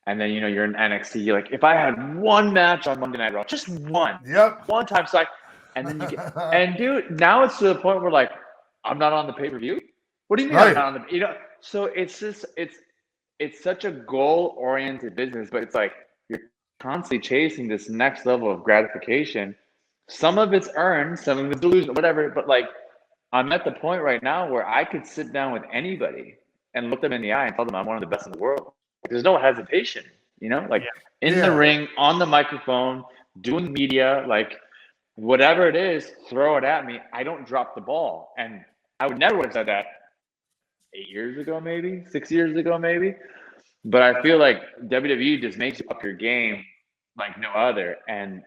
And then, you're in NXT. You're like, if I had one match on Monday Night Raw, just one. Yep. One time. So and then you get, and dude, now it's to the point where like, I'm not on the pay-per-view. What do you mean I'm not on the, so it's just, it's such a goal-oriented business, but it's like, you're constantly chasing this next level of gratification. Some of it's earned, some of it's delusional, whatever. But like, I'm at the point right now where I could sit down with anybody and look them in the eye and tell them I'm one of the best in the world. There's no hesitation, in the ring, on the microphone, doing media, like whatever it is, throw it at me. I don't drop the ball. And I would never have said that 8 years ago, maybe 6 years ago, maybe. But I feel like WWE just makes you up your game like no other. And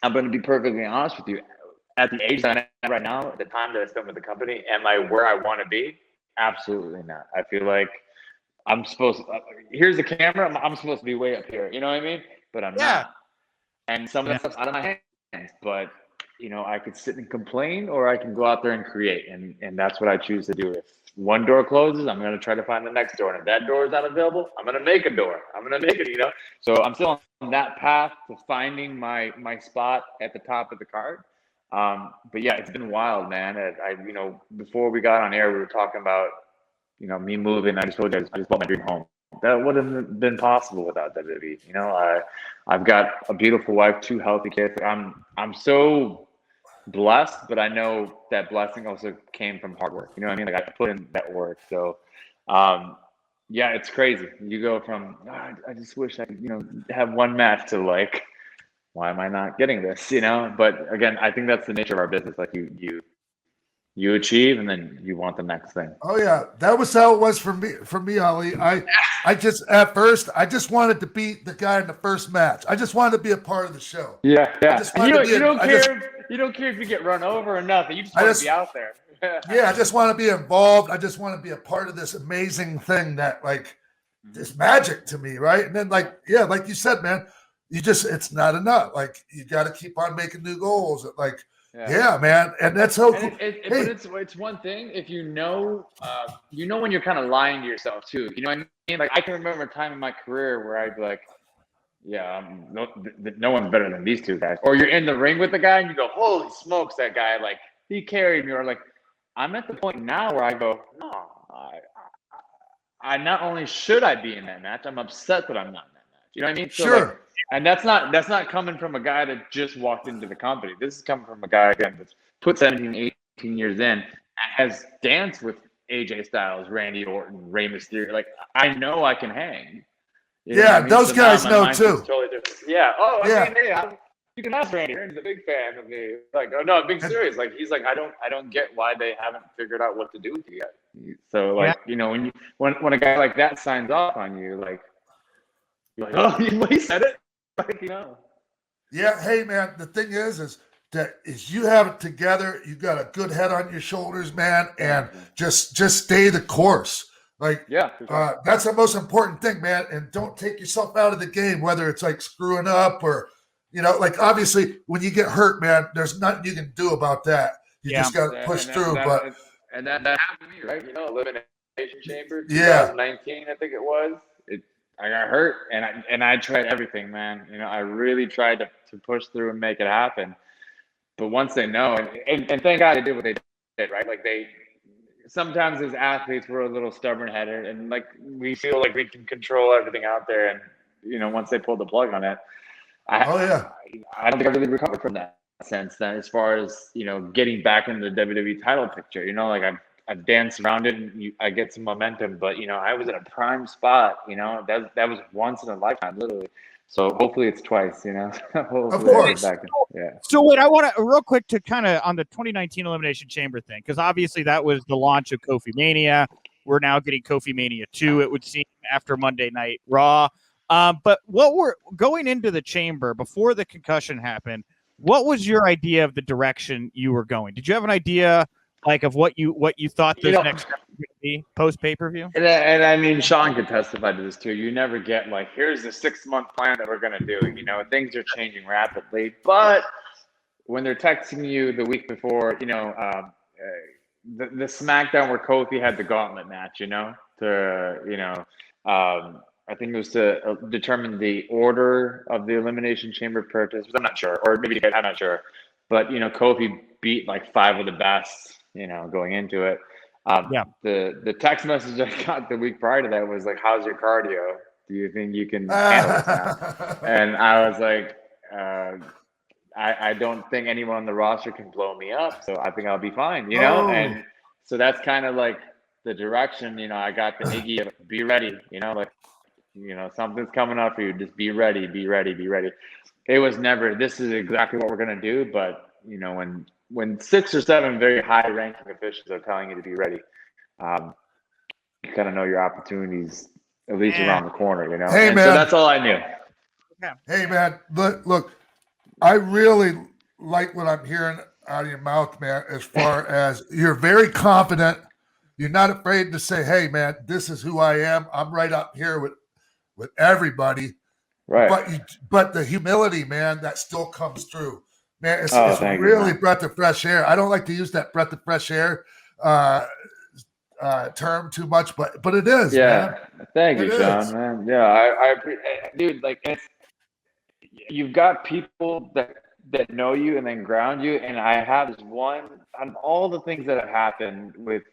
I'm going to be perfectly honest with you. At the age that I'm at right now, at the time that I spent with the company, am I where I want to be? Absolutely not. I feel like I'm supposed to, here's the camera. I'm supposed to be way up here. You know what I mean? But I'm not. And some of that stuff's out of my hands. But, I could sit and complain or I can go out there and create. And that's what I choose to do. If one door closes, I'm going to try to find the next door. And if that door is not available, I'm going to make a door. I'm going to make it, So I'm still on that path to finding my spot at the top of the card. But yeah, it's been wild, man. Before we got on air, we were talking about, me moving. I just told you I just bought my dream home. That wouldn't have been possible without WWE. I've got a beautiful wife, 2 healthy kids. I'm so blessed, but I know that blessing also came from hard work. You know what I mean? Like I put in that work. So, yeah, it's crazy. You go from I just wish I could, have one match to like, why am I not getting this? But again, I think that's the nature of our business. Like you achieve and then you want the next thing. Oh yeah. That was how it was for me, Ali. I just, at first, I just wanted to beat the guy in the first match. I just wanted to be a part of the show. Yeah. You don't care if you get run over or nothing. You just want to be out there. Yeah. I just want to be involved. I just want to be a part of this amazing thing that like this magic to me. Right. And then like you said, man, it's not enough. Like you got to keep on making new goals. Like, yeah, man, and that's so cool. But it's one thing if when you're kind of lying to yourself too. You know what I mean? Like I can remember a time in my career where I'd be like, no one's better than these two guys. Or you're in the ring with the guy and you go, holy smokes, that guy, like he carried me. Or like I'm at the point now where I go, no, I not only should I be in that match, I'm upset that I'm not in that match. You know what I mean? So sure. Like, and that's not coming from a guy that just walked into the company. This is coming from a guy again that's put 17, 18 years in and has danced with AJ Styles, Randy Orton, Rey Mysterio. Like, I know I can hang. You Yeah, know what I mean? those So guys now my know mindset's too. Totally different. Yeah. Oh, I Yeah. mean, hey, you can ask Randy. Randy's a big fan of me. Like, oh no, I'm being serious. Like, he's like, I don't get why they haven't figured out what to do with you yet. So like, you know, when a guy like that signs off on you, like, you're like, oh, he said it. Like, you know. Yeah. Hey, man, the thing is that you have it together. You got a good head on your shoulders, man, and just stay the course. Like, yeah, sure. that's the most important thing, man. And don't take yourself out of the game, whether it's like screwing up or, you know, like obviously when you get hurt, man, there's nothing you can do about that. You just got to push through. That happened to me, right? You know, Elimination Chamber, 2019, I think it was. I got hurt, and I tried everything, man. You know, I really tried to push through and make it happen. But once they know, and thank God they did what they did, right? Like sometimes as athletes, we're a little stubborn-headed, and like we feel like we can control everything out there. And you know, once they pulled the plug on it, I don't think I really recovered from that sense. Then, as far as you know, getting back into the WWE title picture, you know, like I've danced around it, and I get some momentum. But you know, I was in a prime spot. You know, that was once in a lifetime, literally. So hopefully it's twice, you know. Of course. So wait, I want to real quick to kind of on the 2019 Elimination Chamber thing, because obviously that was the launch of Kofi Mania. We're now getting Kofi Mania 2, it would seem, after Monday Night Raw. But what we're going into the Chamber before the concussion happened, what was your idea of the direction you were going? Did you have an idea like of what you thought this next step was going to be post pay-per-view? And I mean, Sean could testify to this too. You never get like, here's the 6-month plan that we're going to do. You know, things are changing rapidly, but when they're texting you the week before, you know, the SmackDown where Kofi had the gauntlet match, you know, I think it was to determine the order of the Elimination Chamber purchase. I'm not sure, or maybe I'm not sure, but you know, Kofi beat like 5 of the best, you know, going into it. The text message I got the week prior to that was like, how's your cardio? Do you think you can handle this now? And I was like, I don't think anyone on the roster can blow me up, so I think I'll be fine, you know? And so that's kind of like the direction, you know, I got the Iggy of be ready, you know, like, you know, something's coming up for you, just be ready, be ready, be ready. It was never, this is exactly what we're going to do, but, you know, when 6 or 7 very high-ranking officials are telling you to be ready, you kind of know your opportunities at least around the corner, you know. Hey, man. So that's all I knew. Hey, man. Look, I really like what I'm hearing out of your mouth, man. As far as you're very confident, you're not afraid to say, "Hey, man, this is who I am. I'm right up here with everybody." Right. But the humility, man, that still comes through. Man, it's really breath of fresh air. I don't like to use that breath of fresh air term too much, but it is. Yeah, man. Thank you, Sean. Man. Yeah, I dude, like you've got people that know you and then ground you, and I have this one on all the things that have happened with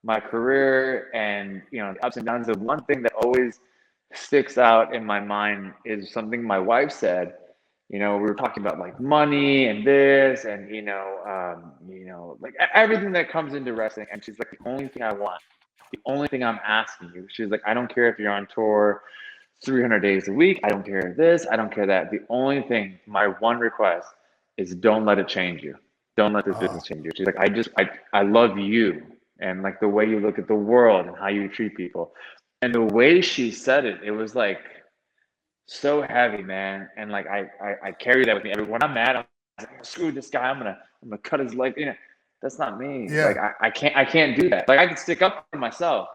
my career and you know the ups and downs. The one thing that always sticks out in my mind is something my wife said. You know, we were talking about like money and this and, you know, like everything that comes into wrestling. And she's like, the only thing I want, the only thing I'm asking you, she's like, I don't care if you're on tour 300 days a week. I don't care this. I don't care that. The only thing, my one request is don't let it change you. Don't let this business change you. She's like, I love you and like the way you look at the world and how you treat people. And the way she said it, it was like, so heavy, man, and like I carry that with me. When I'm mad, I'm like, screw this guy. I'm gonna cut his leg. You know, that's not me. Yeah. Like I can't do that. Like I can stick up for myself,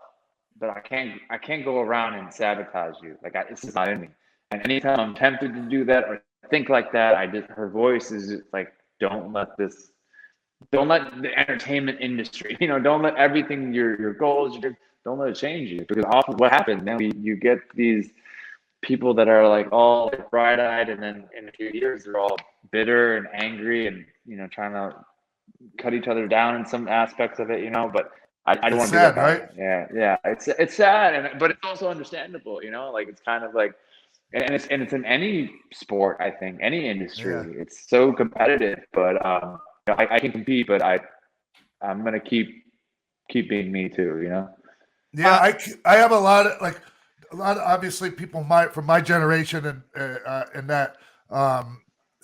but I can't go around and sabotage you. Like it's just not in me. And anytime I'm tempted to do that or think like that, her voice is just like, don't let the entertainment industry, you know, don't let everything your goals, don't let it change you, because often what happens now, you get these people that are like all like bright-eyed, and then in a few years they're all bitter and angry and, you know, trying to cut each other down in some aspects of it, you know. But I don't want to do that, right? Yeah, it's sad, but it's also understandable, you know. Like it's kind of like, and it's in any sport, I think, any industry. Yeah. It's so competitive, but I can compete, but I'm gonna keep keep being me too, you know? Yeah, I have a lot of obviously people from my generation and that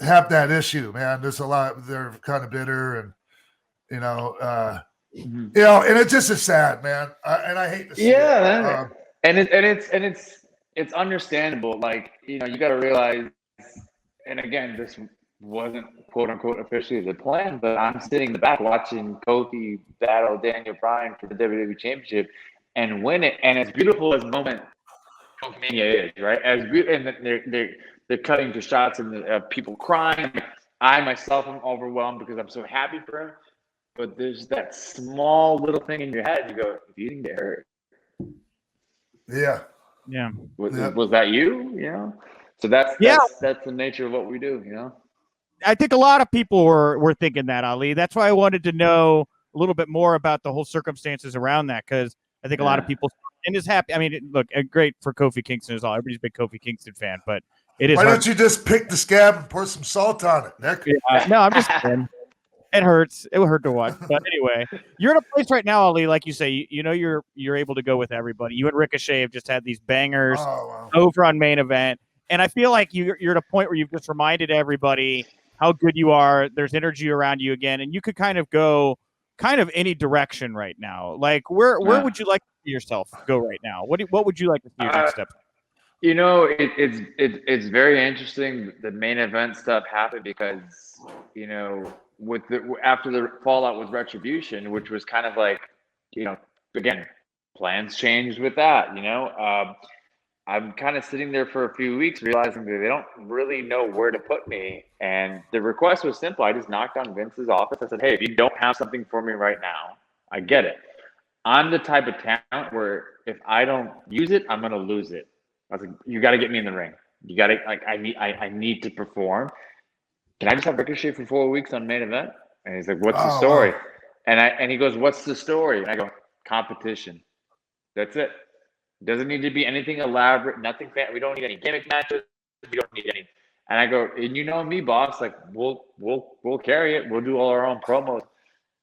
have that issue, man. There's a lot, they're kind of bitter and you know, Mhm. you know, and it just is sad, man. And I hate to see Yeah, it. and it's understandable. Like, you know, you got to realize, and again, this wasn't quote unquote officially the plan, but I'm sitting in the back watching Kofi battle Daniel Bryan for the WWE Championship and win it. And as beautiful as the moment Mania is, right? And they're cutting to shots and people crying. I myself am overwhelmed because I'm so happy for him. But there's that small little thing in your head. You go, if you didn't get hurt, Yeah. was that you? You know. So that's the nature of what we do. You know. I think a lot of people were thinking that, Ali. That's why I wanted to know a little bit more about the whole circumstances around that, because I think a lot of people and is happy. I mean, look, great for Kofi Kingston as well. Everybody's a big Kofi Kingston fan, but it is. Why don't you just pick the scab and pour some salt on it, Nick? Yeah, no, I'm just kidding. It hurts. It will hurt to watch. But anyway, you're in a place right now, Ali, like you say, you know, you're able to go with everybody. You and Ricochet have just had these bangers over on main event. And I feel like you're at a point where you've just reminded everybody how good you are. There's energy around you again. And you could kind of go any direction right now. Like where would you like to see yourself go right now? What would you like to see your next step? You know, it's very interesting. The main event stuff happened because, you know, after the fallout with Retribution, which was kind of like, you know, again, plans changed with that, you know. I'm kind of sitting there for a few weeks realizing that they don't really know where to put me. And the request was simple. I just knocked on Vince's office. I said, hey, if you don't have something for me right now, I get it. I'm the type of talent where if I don't use it, I'm going to lose it. I was like, you got to get me in the ring. You got to, like, I need to perform. Can I just have Ricochet for 4 weeks on main event? And he's like, what's the story? Wow. And he goes, what's the story? And I go, competition. That's it. Doesn't need to be anything elaborate, nothing fancy. We don't need any gimmick matches. We don't need any. And I go, and you know me, boss. Like we'll carry it. We'll do all our own promos.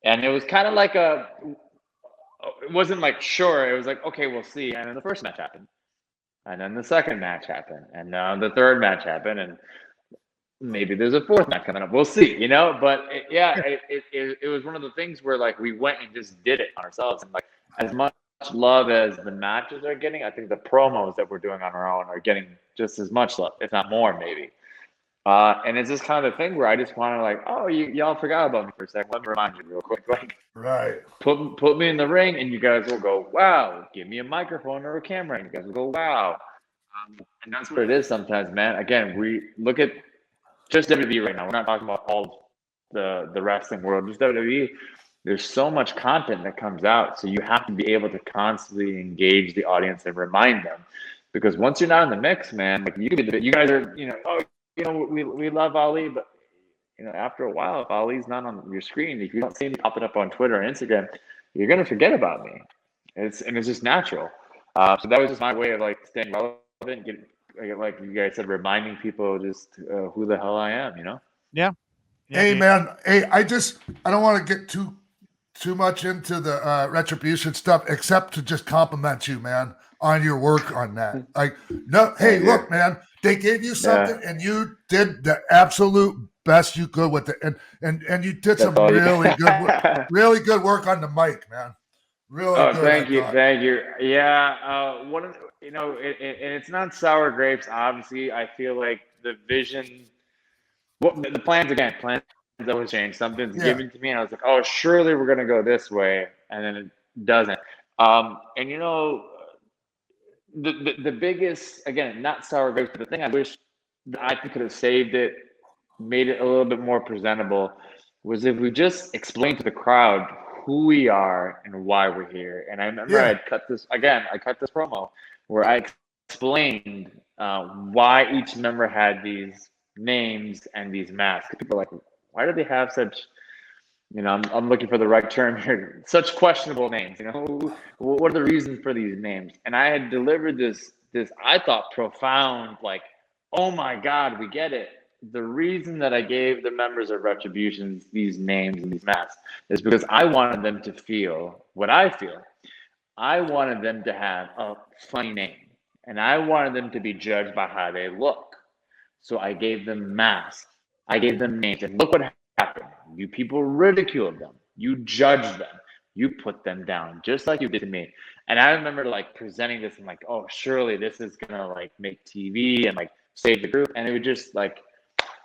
And it was kind of like it wasn't like sure. It was like, okay, we'll see. And then the first match happened, and then the second match happened, and now the third match happened, and maybe there's a fourth match coming up. We'll see, you know. But it was one of the things where like we went and just did it ourselves, and like as much love as the matches are getting, I think the promos that we're doing on our own are getting just as much love, if not more, maybe. And it's just kind of a thing where I just want to like, oh, y'all forgot about me for a second. Let me remind you real quick. Like, right. Put me in the ring, and you guys will go, wow. Give me a microphone or a camera, and you guys will go, wow. And that's what it is sometimes, man. Again, we look at just WWE right now. We're not talking about all the wrestling world. Just WWE. There's so much content that comes out, so you have to be able to constantly engage the audience and remind them. Because once you're not in the mix, man, like you guys are, you know, oh, you know, we love Ali, but you know, after a while, if Ali's not on your screen, if you don't see me popping up on Twitter or Instagram, you're gonna forget about me. It's just natural. So that was just my way of like staying relevant, like you guys said, reminding people just who the hell I am, you know? Yeah. Hey, man. Hey, I don't want to get too much into the Retribution stuff, except to just compliment you, man, on your work on that. Like, no, hey, look, man, they gave you something, and you did the absolute best you could with it, and you did some really good work on the mic, man. Really good. Thank you. Yeah, one of the, you know, and it's not sour grapes. Obviously, I feel like the vision, the plans always change. Something's given to me, and I was like, oh, surely we're gonna go this way, and then it doesn't. And you know, the biggest, again, not sour grapes, but the thing I wish I could have saved it, made it a little bit more presentable, was if we just explained to the crowd who we are and why we're here. And I remember I cut this promo where I explained why each member had these names and these masks. People are like, why do they have such, you know, I'm looking for the right term here, such questionable names, you know? What are the reasons for these names? And I had delivered this I thought profound, like, oh my God, we get it. the reason that I gave the members of Retribution these names and these masks is because I wanted them to feel what I feel. I wanted them to have a funny name, and I wanted them to be judged by how they look. So I gave them masks. I gave them names, and look what happened. You people ridiculed them. You judged them. You put them down, just like you did to me. And I remember like presenting this and like, oh, surely this is gonna like make TV and like save the group. And it was just like,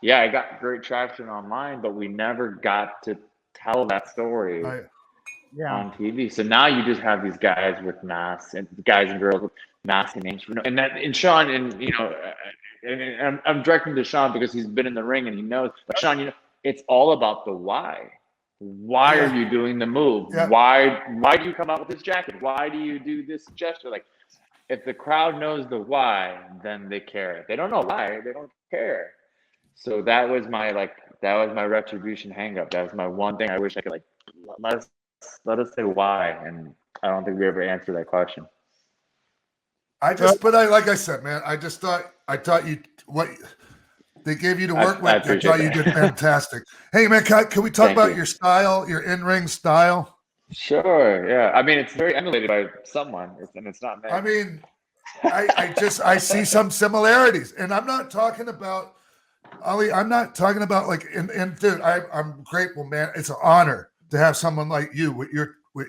yeah, I got great traction online, but we never got to tell that story on TV. So now you just have these guys with masks and guys and girls with masks and names. And that, and Sean, and you know, and I'm directing to Sean because he's been in the ring and he knows. But Sean, you know, it's all about the why. Why are you doing the move? Yeah. Why do you come out with this jacket? Why do you do this gesture? Like, if the crowd knows the why, then they care. If they don't know why, they don't care. So that was my Retribution hang up. That was my one thing I wish I could like let us say why, and I don't think we ever answered that question. Like I said, man, I thought you what they gave you to work with. I thought you did fantastic. Hey, man, can we talk about your style, your in-ring style? Sure. Yeah. I mean, it's very emulated by someone, and it's not me. I mean, I see some similarities, and I'm not talking about Ali. I'm not talking about like, and dude, I'm grateful, man. It's an honor to have someone like you with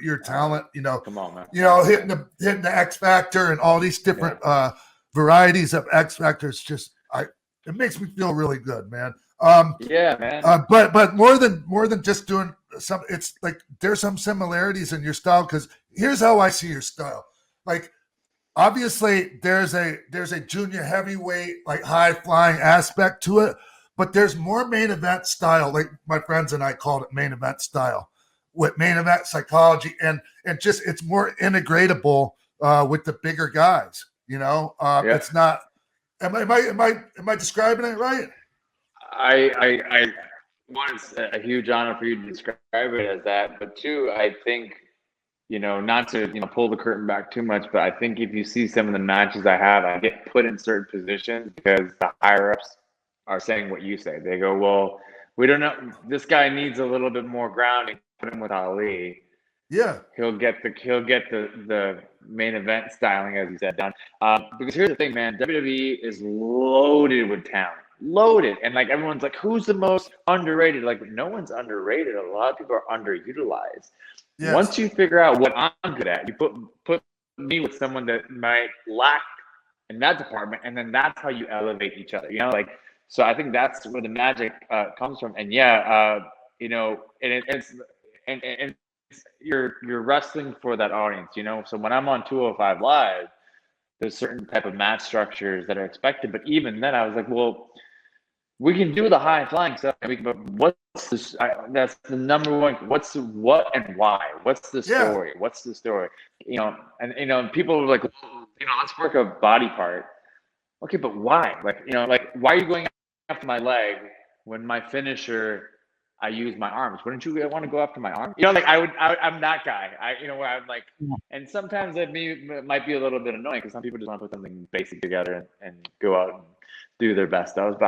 your talent. You know, come on, man. You know, hitting the X Factor and all these different varieties of X Factors. Just it makes me feel really good, man. Yeah, man. But more than just doing some, it's like there's some similarities in your style, because here's how I see your style. Like, obviously there's a junior heavyweight, like high flying aspect to it, but there's more main event style. Like my friends and I called it main event style, with main event psychology, and just it's more integratable with the bigger guys. You know, it's not. Am I describing it right? One, it's a huge honor for you to describe it as that, but two, I think, you know, not to pull the curtain back too much, but I think if you see some of the matches I have, I get put in certain positions because the higher ups are saying what you say. They go, well, we don't know, this guy needs a little bit more grounding. Put him with Ali. Yeah, he'll get the main event styling, as you said, done. Because here's the thing, man, WWE is loaded with talent. Loaded. And like everyone's like, who's the most underrated? Like, no one's underrated. A lot of people are underutilized. Yes. Once you figure out what I'm good at, you put me with someone that might lack in that department, and then that's how you elevate each other. You know, like, so I think that's where the magic comes from. And you know, and you're wrestling for that audience, you know. So when I'm on 205 Live, there's certain type of match structures that are expected. But even then, I was like, well, we can do the high flying stuff, but what's this? That's the number one. What's the what and why? What's the story? Yeah. What's the story? You know, and you know, people were like, you know, let's work a body part. Okay, but why? Like, you know, like, why are you going after my leg when my finisher, I use my arms? Wouldn't you want to go after my arm? You know, like I'm that guy. You know, where I'm like, and sometimes it might be a little bit annoying because some people just want to put something basic together and go out and do their best stuff. But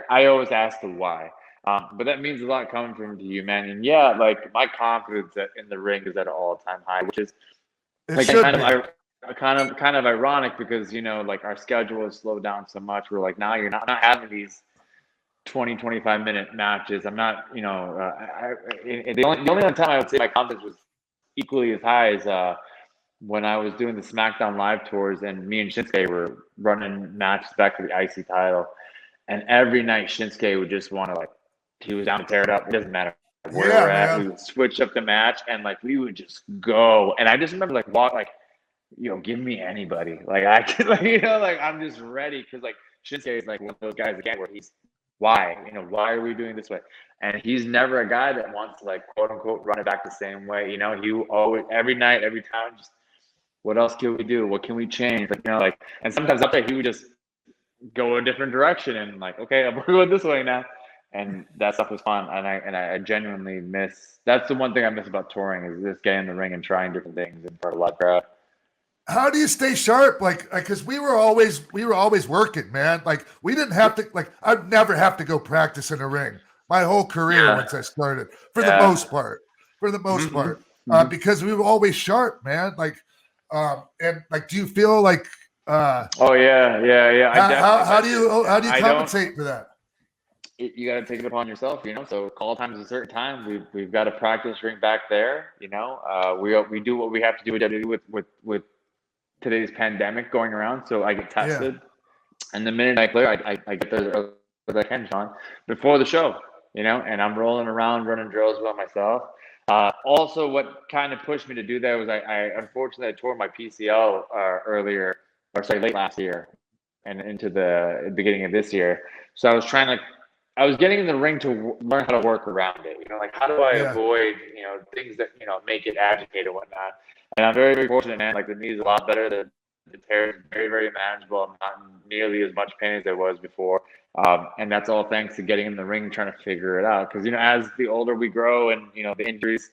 I always ask the why. But that means a lot coming from you, man. And yeah, like my confidence in the ring is at an all-time high, which is like kind of ironic because, you know, like our schedule is slowed down so much. We're like, now you're not having these 20-25 minute matches. I'm not, you know, the only time I would say my confidence was equally as high as when I was doing the SmackDown Live tours, and me and Shinsuke were running matches back to the IC title, and every night Shinsuke would just want to, like, he was down to tear it up. It doesn't matter where we're at. We would switch up the match, and like we would just go. And I just remember you know, give me anybody. Like I could, like, you know, like I'm just ready because like Shinsuke is like one of those guys again where he's, why? You know, why are we doing this way? And he's never a guy that wants to, like, quote unquote, run it back the same way. You know, he always, every night, every time, just what else can we do? What can we change? Like, you know, like, and sometimes up there he would just go a different direction and like, okay, we're going this way now. And that stuff was fun. And I genuinely miss, that's the one thing I miss about touring is just getting in the ring and trying different things in front of a live crowd. how do you stay sharp? Like, because we were always working, man. Like, we didn't have to. Like, I'd never have to go practice in a ring my whole career once I started, for the most part. Because we were always sharp, man. Like, and like, do you feel like? Oh yeah. How do you compensate for that? You got to take it upon yourself, So call times a certain time. We've got a practice ring back there, We do what we have to do with WWE with today's pandemic going around. So I get tested, and the minute I clear, I get there as I can, Sean, before the show, And I'm rolling around running drills by myself. Also, what kind of pushed me to do that was I unfortunately tore my PCL late last year, and into the beginning of this year. So I was getting in the ring to learn how to work around it. Like, how do I avoid, things that, make it agitated and whatnot. And I'm very, very fortunate, man. Like, the knee is a lot better. The tear is very, very manageable. I'm not in nearly as much pain as I was before. And that's all thanks to getting in the ring and trying to figure it out. Because, as the older we grow and, the injuries,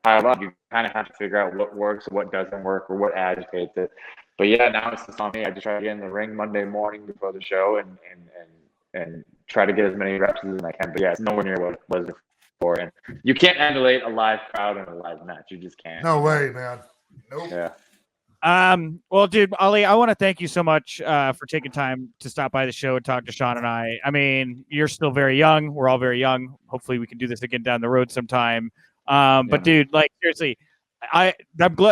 pile up, you kind of have to figure out what works, what doesn't work, or what agitates it. But yeah, now it's just on me. I just try to get in the ring Monday morning before the show and try to get as many reps as I can. But yeah, it's nowhere near what it was before. And you can't emulate a live crowd in a live match. You just can't. No way, man. Nope. Yeah. Well, dude, Ali, I want to thank you so much for taking time to stop by the show and talk to Sean and I. I mean, you're still very young. We're all very young. Hopefully we can do this again down the road sometime. But dude, like, seriously, I'm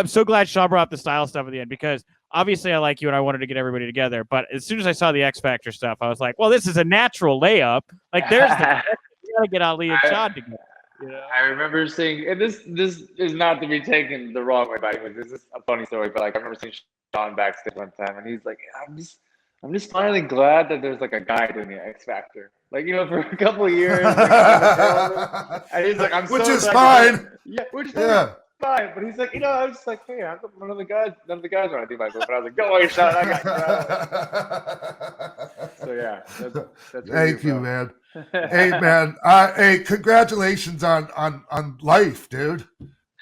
so glad Sean brought up the style stuff at the end, because obviously I like you and I wanted to get everybody together. But as soon as I saw the X Factor stuff, I was like, well, this is a natural layup. Like, there's you got to get Ali and Sean together. I remember seeing, and this is not to be taken the wrong way, but this is a funny story. But like, I remember seeing Sean backstage one time, and he's like, I'm just finally glad that there's like a guy doing the X Factor, like, for a couple of years. Like, and he's like, which is fine. Which is fine. But he's like, I was just like, hey, I'm none of the guys want to do my move. But I was like, don't worry, Sean, I got you. So yeah, that's thank you, man. Hey, man. Hey, congratulations on life, dude.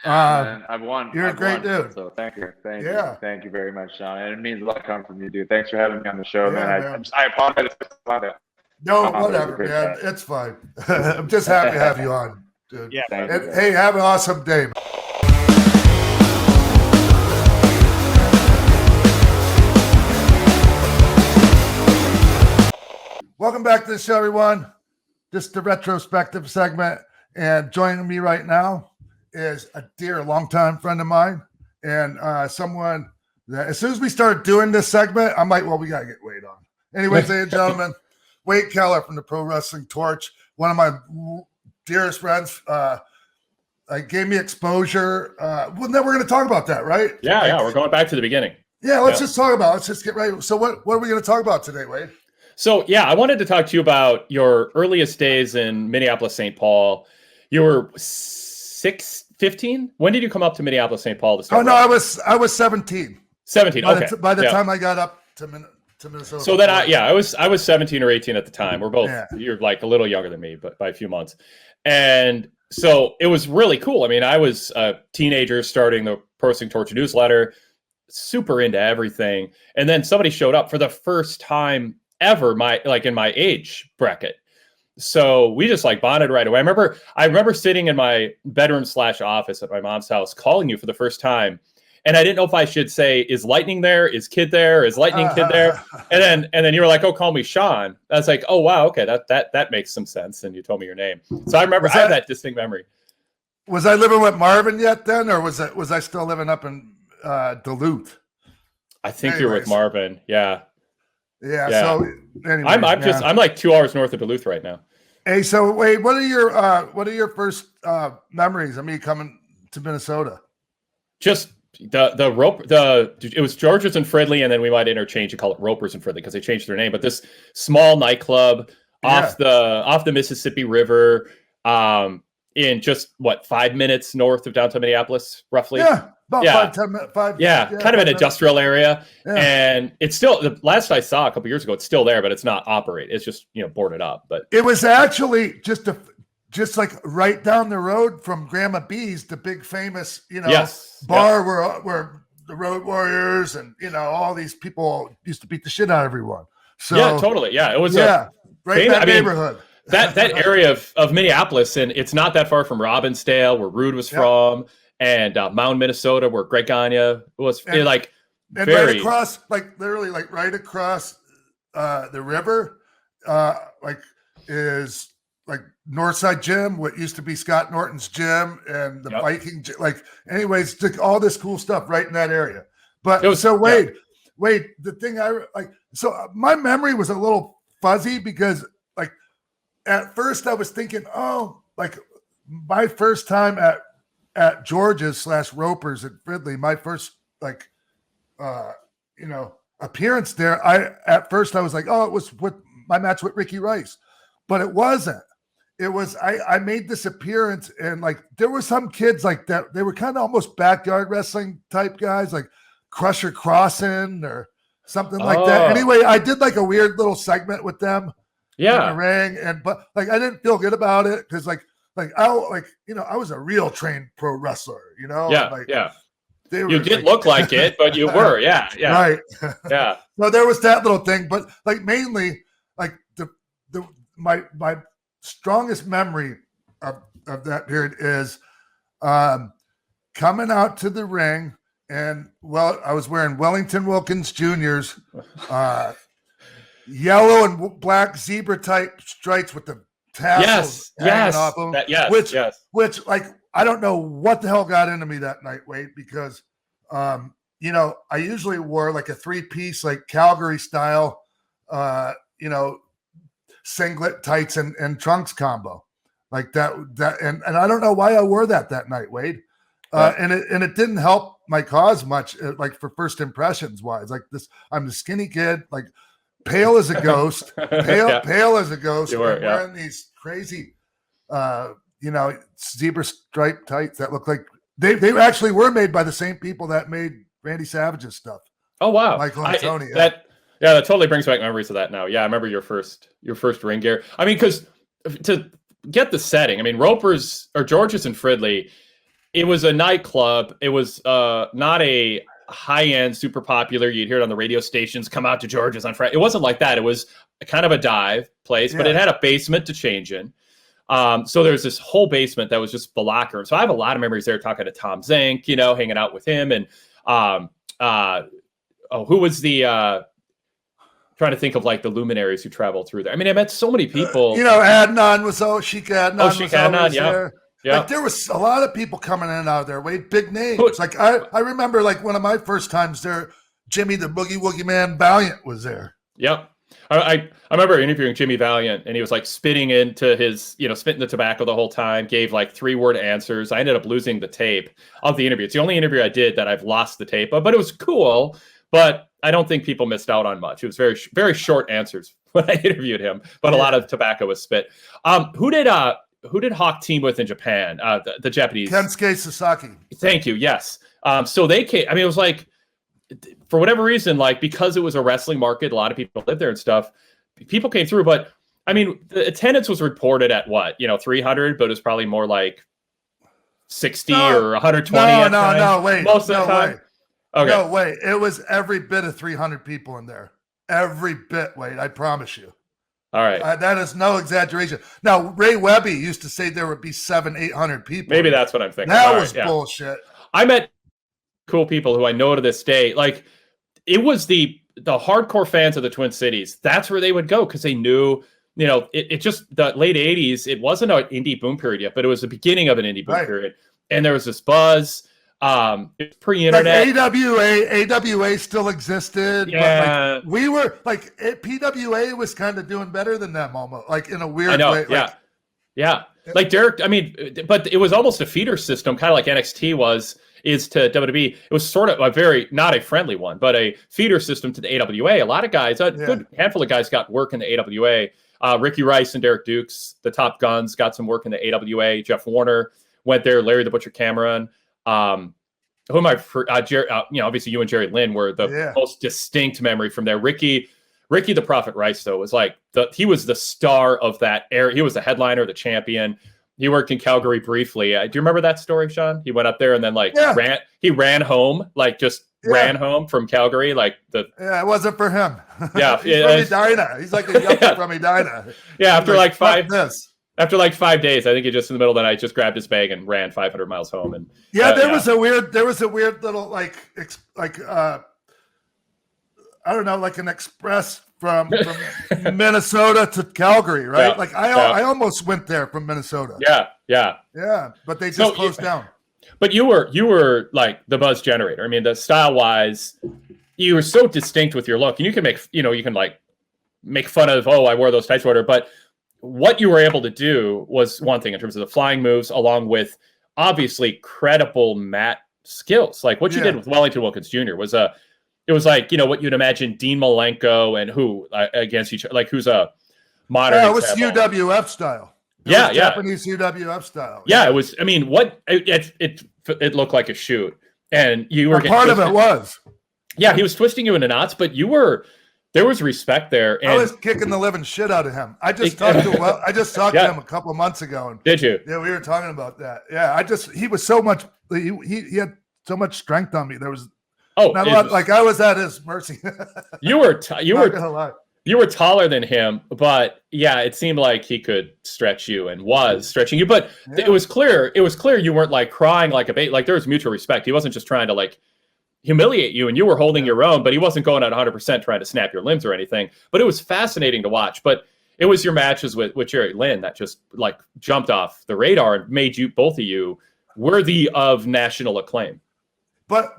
I've won. You're a great dude. So thank you. Thank you very much, Sean. And it means a lot coming from you, dude. Thanks for having me on the show, man. I apologize. No, whatever, man. It's fine. I'm just happy to have you on, dude. Yeah. And hey, have an awesome day, man. Welcome back to the show, everyone. Just the retrospective segment. And joining me right now is a dear longtime friend of mine, and someone that, as soon as we started doing this segment, I'm like, well, we got to get Wade on. Anyways, ladies and gentlemen, Wade Keller from the Pro Wrestling Torch, one of my dearest friends. Gave me exposure. Well, then we're going to talk about that, right? Yeah, we're going back to the beginning. Yeah, let's just get right. So what are we going to talk about today, Wade? So, I wanted to talk to you about your earliest days in Minneapolis-St. Paul. You were 15? When did you come up to Minneapolis-St. Paul to start? Oh, no, I was 17. 17, okay. By the time I got up to Minnesota. So then I was 17 or 18 at the time. We're both, you're like a little younger than me, but by a few months. And so it was really cool. I mean, I was a teenager starting the Pro Wrestling Torch newsletter, super into everything. And then somebody showed up for the first time ever, in my age bracket. So we just like bonded right away. I remember sitting in my bedroom / office at my mom's house, calling you for the first time. And I didn't know if I should say, is Lightning there? Is Kid there? Is Lightning Kid there? And then you were like, oh, call me Sean. I was like, oh, wow. Okay. That makes some sense. And you told me your name. So I remember I have that distinct memory. Was I living with Marvin yet then? Or was I still living up in Duluth? I think you're with Marvin. Yeah. Yeah. So anyway, I'm like 2 hours north of Duluth right now. Hey, so wait, what are your first memories of me coming to Minnesota? Just the rope. It was George's and Fridley, and then we might interchange and call it Ropers and Fridley because they changed their name. But this small nightclub off the Mississippi River, in just 5 minutes north of downtown Minneapolis, roughly. Yeah. About 5-10 minutes. Kind of an industrial area. Yeah. And it's still, the last I saw a couple years ago, it's still there, but it's not operate. It's just, boarded up. But it was actually just like right down the road from Grandma B's, the big famous, bar where the Road Warriors, and all these people used to beat the shit out of everyone. So yeah, totally. Yeah, it was right in that neighborhood. that area of Minneapolis, and it's not that far from Robbinsdale, where Rude was from, and Mound, Minnesota, where Greg Gagne was. And very right across, literally, right across the river, is Northside Gym, what used to be Scott Norton's gym, and the Viking, anyways, all this cool stuff right in that area. But Wade, the thing so my memory was a little fuzzy because at first I was thinking, my first time at George's / Roper's at Fridley, my first appearance there, at first I was like, oh, it was with my match with Ricky Rice, but it wasn't. It was I made this appearance, and there were some kids that they were kind of almost backyard wrestling type guys, like Crusher Crossin or something like that. Anyway, I did a weird little segment with them in the ring, but I didn't feel good about it because I was a real trained pro wrestler, You didn't look like it, but you were, right, yeah. So there was that little thing, but mainly my strongest memory of that period is coming out to the ring, and I was wearing Wellington Wilkins Jr.'s yellow and black zebra type stripes with the tassels hanging off them. Which I don't know what the hell got into me that night, Wade, because I usually wore a 3-piece Calgary style singlet, tights, and trunks combo that and I don't know why I wore that night, Wade. And it didn't help my cause much, for first impressions wise. I'm the skinny kid, pale as a ghost, pale as a ghost. Wearing these crazy, zebra stripe tights that look like they actually were made by the same people that made Randy Savage's stuff. Oh wow, Michael and Tony. That totally brings back memories of that now. Yeah, I remember your first ring gear. I mean, because to get the setting, I mean, Roper's or George's and Fridley, it was a nightclub. It was not a high-end, super popular. You'd hear it on the radio stations, come out to George's on Friday. It wasn't like that. It was kind of a dive place, but it had a basement to change in. So there's this whole basement that was just the locker room. So I have a lot of memories there talking to Tom Zink, hanging out with him. And who was the trying to think of the luminaries who traveled through there. I mean, I met so many people. Adnan was Sheik Adnan. Sheik Adnan, there. Yeah. There was a lot of people coming in and out of there, Wade, big names. I remember one of my first times there, Jimmy the Boogie Woogie Man Valiant was there. Yep. I remember interviewing Jimmy Valiant, and he was spitting into his, spitting the tobacco the whole time, gave 3-word answers. I ended up losing the tape of the interview. It's the only interview I did that I've lost the tape of, but it was cool. But I don't think people missed out on much. It was very, very short answers when I interviewed him, but a lot of tobacco was spit. Who did Hawk team with in Japan? The Japanese. Kensuke Sasaki. Thank you. Yes. So they came. I mean, it was for whatever reason, because it was a wrestling market, a lot of people lived there and stuff. People came through, but I mean, the attendance was reported at 300, but it was probably more 60 or 120. No, wait. Most of the time. Wait. Okay. No, wait. It was every bit of 300 people in there. Every bit, Wade. I promise you. All right. That is no exaggeration. Now, Ray Webby used to say there would be 700-800 people. Maybe that's what I'm thinking. That was bullshit. I met cool people who I know to this day. It was the hardcore fans of the Twin Cities. That's where they would go because they knew, it just the late 80s. It wasn't an indie boom period yet, but it was the beginning of an indie boom period. And there was this buzz. It's pre-internet. AWA still existed. Yeah. But we were PWA was kind of doing better than them almost, in a weird way. Yeah. Derek, I mean, but it was almost a feeder system, kind of like NXT is to WWE. It was sort of not a friendly one, but a feeder system to the AWA. A lot of guys, a good handful of guys got work in the AWA. Ricky Rice and Derek Dukes, the Top Guns, got some work in the AWA. Jeff Warner went there. Larry the Butcher Cameron. Who am I? Obviously you and Jerry Lynn were the most distinct memory from there. Ricky the Prophet Rice, though, was he was the star of that era. He was the headliner, the champion. He worked in Calgary briefly. Do you remember that story, Sean? He went up there and then ran home, just ran home from Calgary, like it wasn't for him. Yeah, He's from Edina. He's like a yuppie from Edina. Yeah, after like 5 this. After like 5 days, I think he just in the middle of the night just grabbed his bag and ran 500 miles home. And there was a weird little I don't know, like an express from Minnesota to Calgary, right? Yeah, I almost went there from Minnesota. Yeah. But they just closed down. But you were like the buzz generator. I mean, the style wise, you were so distinct with your look, and you can make fun of, I wore those tights, whatever. But what you were able to do was one thing in terms of the flying moves, along with obviously credible mat skills. Like what you did with Wellington Wilkins Jr. was it was like, what you'd imagine Dean Malenko and who against each other, like who's a modern. Yeah, it was UWF style. Japanese UWF style. Yeah, it was. I mean, it looked like a shoot, and you were part of it was. Yeah, he was twisting you into knots, but there was respect there. And I was kicking the living shit out of him. I just talked to him a couple of months ago. And, did you? Yeah, we were talking about that. Yeah, he was so much. He had so much strength on me. There was not a lot, like I was at his mercy. you were taller than him, but yeah, it seemed like he could stretch you and was stretching you. But it was clear you weren't like crying like a baby. Like there was mutual respect. He wasn't just trying to like humiliate you, and you were holding your own, but he wasn't going at 100% trying to snap your limbs or anything. But it was fascinating to watch. But it was your matches with Jerry Lynn that just like jumped off the radar and made both of you worthy of national acclaim. But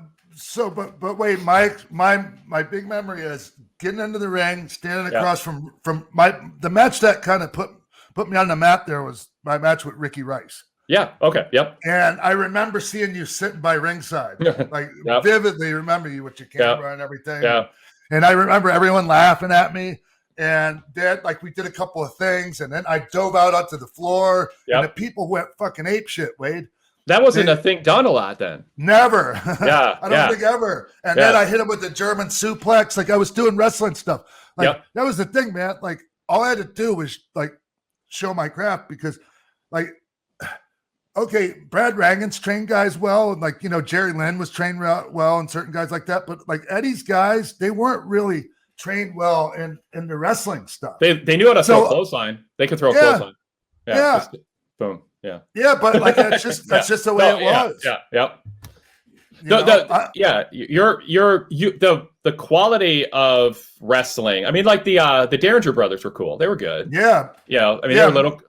wait, my big memory is getting into the ring, standing across from the match that kind of put me on the map. There was my match with Ricky Rice. Yeah. Okay. Yep. And I remember seeing you sitting by ringside, like vividly remember you with your camera and everything. Yeah. And I remember everyone laughing at me, and then we did a couple of things, and then I dove out onto the floor, and the people went fucking apeshit, Wade. That wasn't a thing done a lot then. Never. Yeah. I don't think ever. And then I hit him with the German suplex. Like I was doing wrestling stuff. That was the thing, man. Like all I had to do was like show my craft because okay, Brad Rangan's trained guys well. And Jerry Lynn was trained well and certain guys like that. But like Eddie's guys, they weren't really trained well in the wrestling stuff. They knew how to throw a clothesline. They could throw a clothesline. Yeah. Boom. Yeah. Yeah, but like that's just the way it was. Yeah. The quality of wrestling. I mean, like the Derringer brothers were cool. They were good. Yeah. I mean, they were little,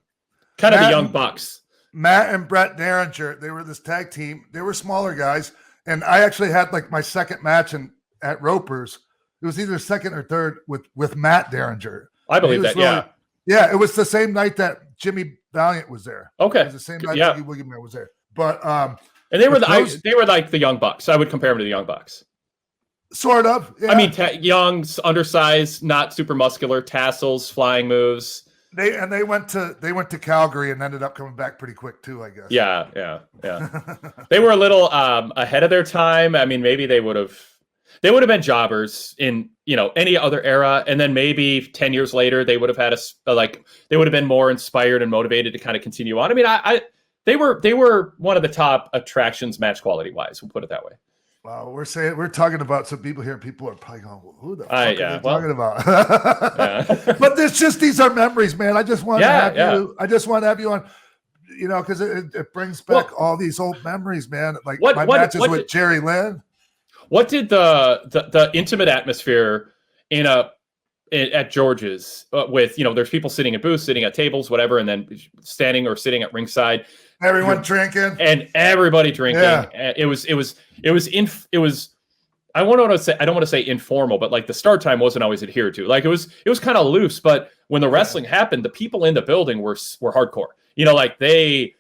kind of the young bucks. Matt and Brett Derringer. They were this tag team. They were smaller guys, and I actually had like my second match at Roper's. It was either second or third with Matt Derringer. I believe that. Yeah. It was the same night that Jimmy Valiant was there. Okay. It was the same night that William was there. But and they were like the Young Bucks. I would compare them to the Young Bucks. Sort of. Yeah. I mean, young, undersized, not super muscular, tassels, flying moves. They went to Calgary and ended up coming back pretty quick too, I guess. Yeah. They were a little ahead of their time. I mean, maybe they would have been jobbers in any other era, and then maybe 10 years later they would have had they would have been more inspired and motivated to kind of continue on. I mean, they were one of the top attractions match quality wise. We'll put it that way. Wow, we're talking about some people here. People are probably going, "Who the fuck are they talking about?" But these are memories, man. I just want to have you. I just want to have you on. Because it brings back all these old memories, man. Like my matches with Jerry Lynn. What did the intimate atmosphere at George's with there's people sitting at booths, sitting at tables, whatever, and then standing or sitting at ringside, everyone drinking and everybody drinking. Yeah. It was I don't want to say informal, but like the start time wasn't always adhered to. Like it was kind of loose, but when the wrestling happened, the people in the building were hardcore. Like they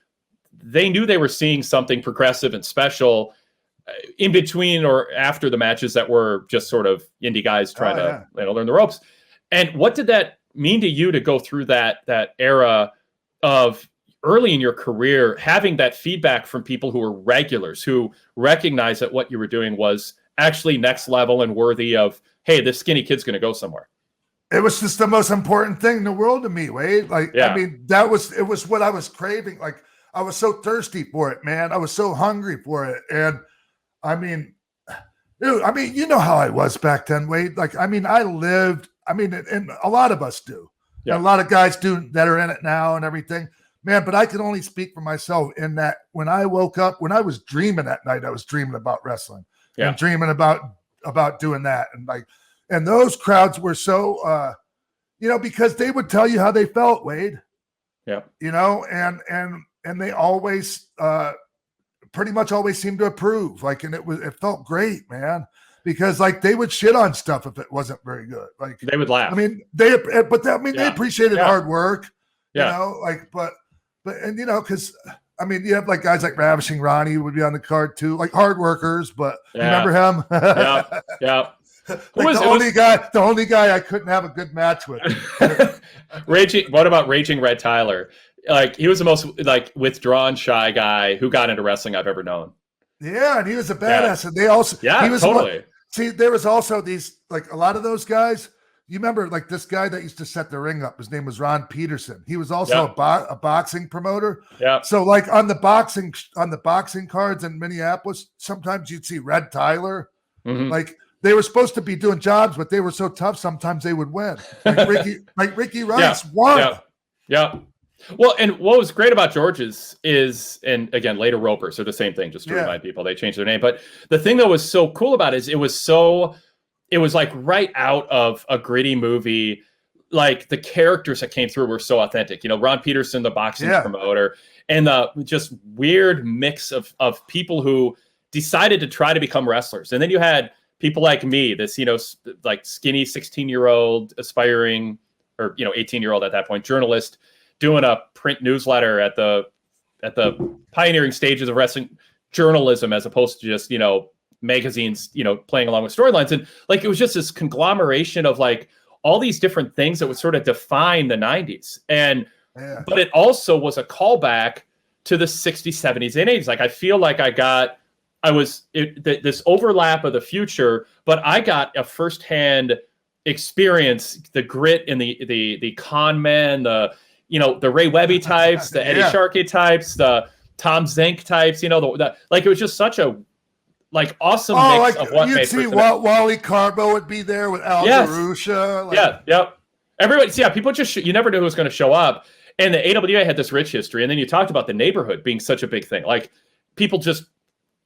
knew they were seeing something progressive and special in between or after the matches that were just sort of indie guys trying to learn the ropes. And what did that mean to you to go through that era of early in your career, having that feedback from people who were regulars, who recognized that what you were doing was actually next level and worthy of, hey, this skinny kid's going to go somewhere? It was just the most important thing in the world to me, Wade. I mean, it was what I was craving. Like I was so thirsty for it, man. I was so hungry for it. And I mean, Dude, I mean, you know how I was back then, Wade. Like, I mean, and a lot of us do. Yeah. And a lot of guys do that are in it now and everything. Man, but I can only speak for myself in that when I woke up, when I was dreaming at night, I was dreaming about wrestling and dreaming about doing that. And those crowds were so, because they would tell you how they felt, Wade. Yeah. And they always, pretty much always seemed to approve. And it felt great, man. Because they would shit on stuff if it wasn't very good. They would laugh. I mean, they appreciated hard work. Yeah. Because you have guys like Ravishing Ronnie would be on the card too, hard workers. But you remember him? Yeah. The only guy I couldn't have a good match with. What about Raging Red Tyler? He was the most withdrawn, shy guy who got into wrestling I've ever known. Yeah, and he was a badass. And they also, he was totally. There was also these a lot of those guys. You remember this guy that used to set the ring up? His name was Ron Peterson. He was also a boxing promoter. Yeah. So on the boxing cards in Minneapolis, sometimes you'd see Red Tyler. Mm-hmm. They were supposed to be doing jobs, but they were so tough. Sometimes they would win. Ricky Rice won. Yeah. Well, and what was great about George's is, and again, later Ropers are the same thing, just to remind people, they changed their name. But the thing that was so cool about it is it was right out of a gritty movie. The characters that came through were so authentic. Ron Peterson, the boxing promoter, and the just weird mix of people who decided to try to become wrestlers. And then you had people like me, this, skinny 16-year-old aspiring, or 18-year-old at that point, journalist, doing a print newsletter at the pioneering stages of wrestling journalism, as opposed to just, magazines, playing along with storylines. And it was just this conglomeration of all these different things that would sort of define the 90s. And, but it also was a callback to the 60s, 70s, and 80s. I feel like this overlap of the future, but I got a firsthand experience, the grit and the con men, the Ray Webby types, the Eddie Sharkey types, the Tom Zink types, it was just such a awesome mix of what you'd made see Wally Carbo would be there with Al Darusha. Everybody, people just you never knew who was going to show up. And the AWA had this rich history. And then you talked about the neighborhood being such a big thing. People just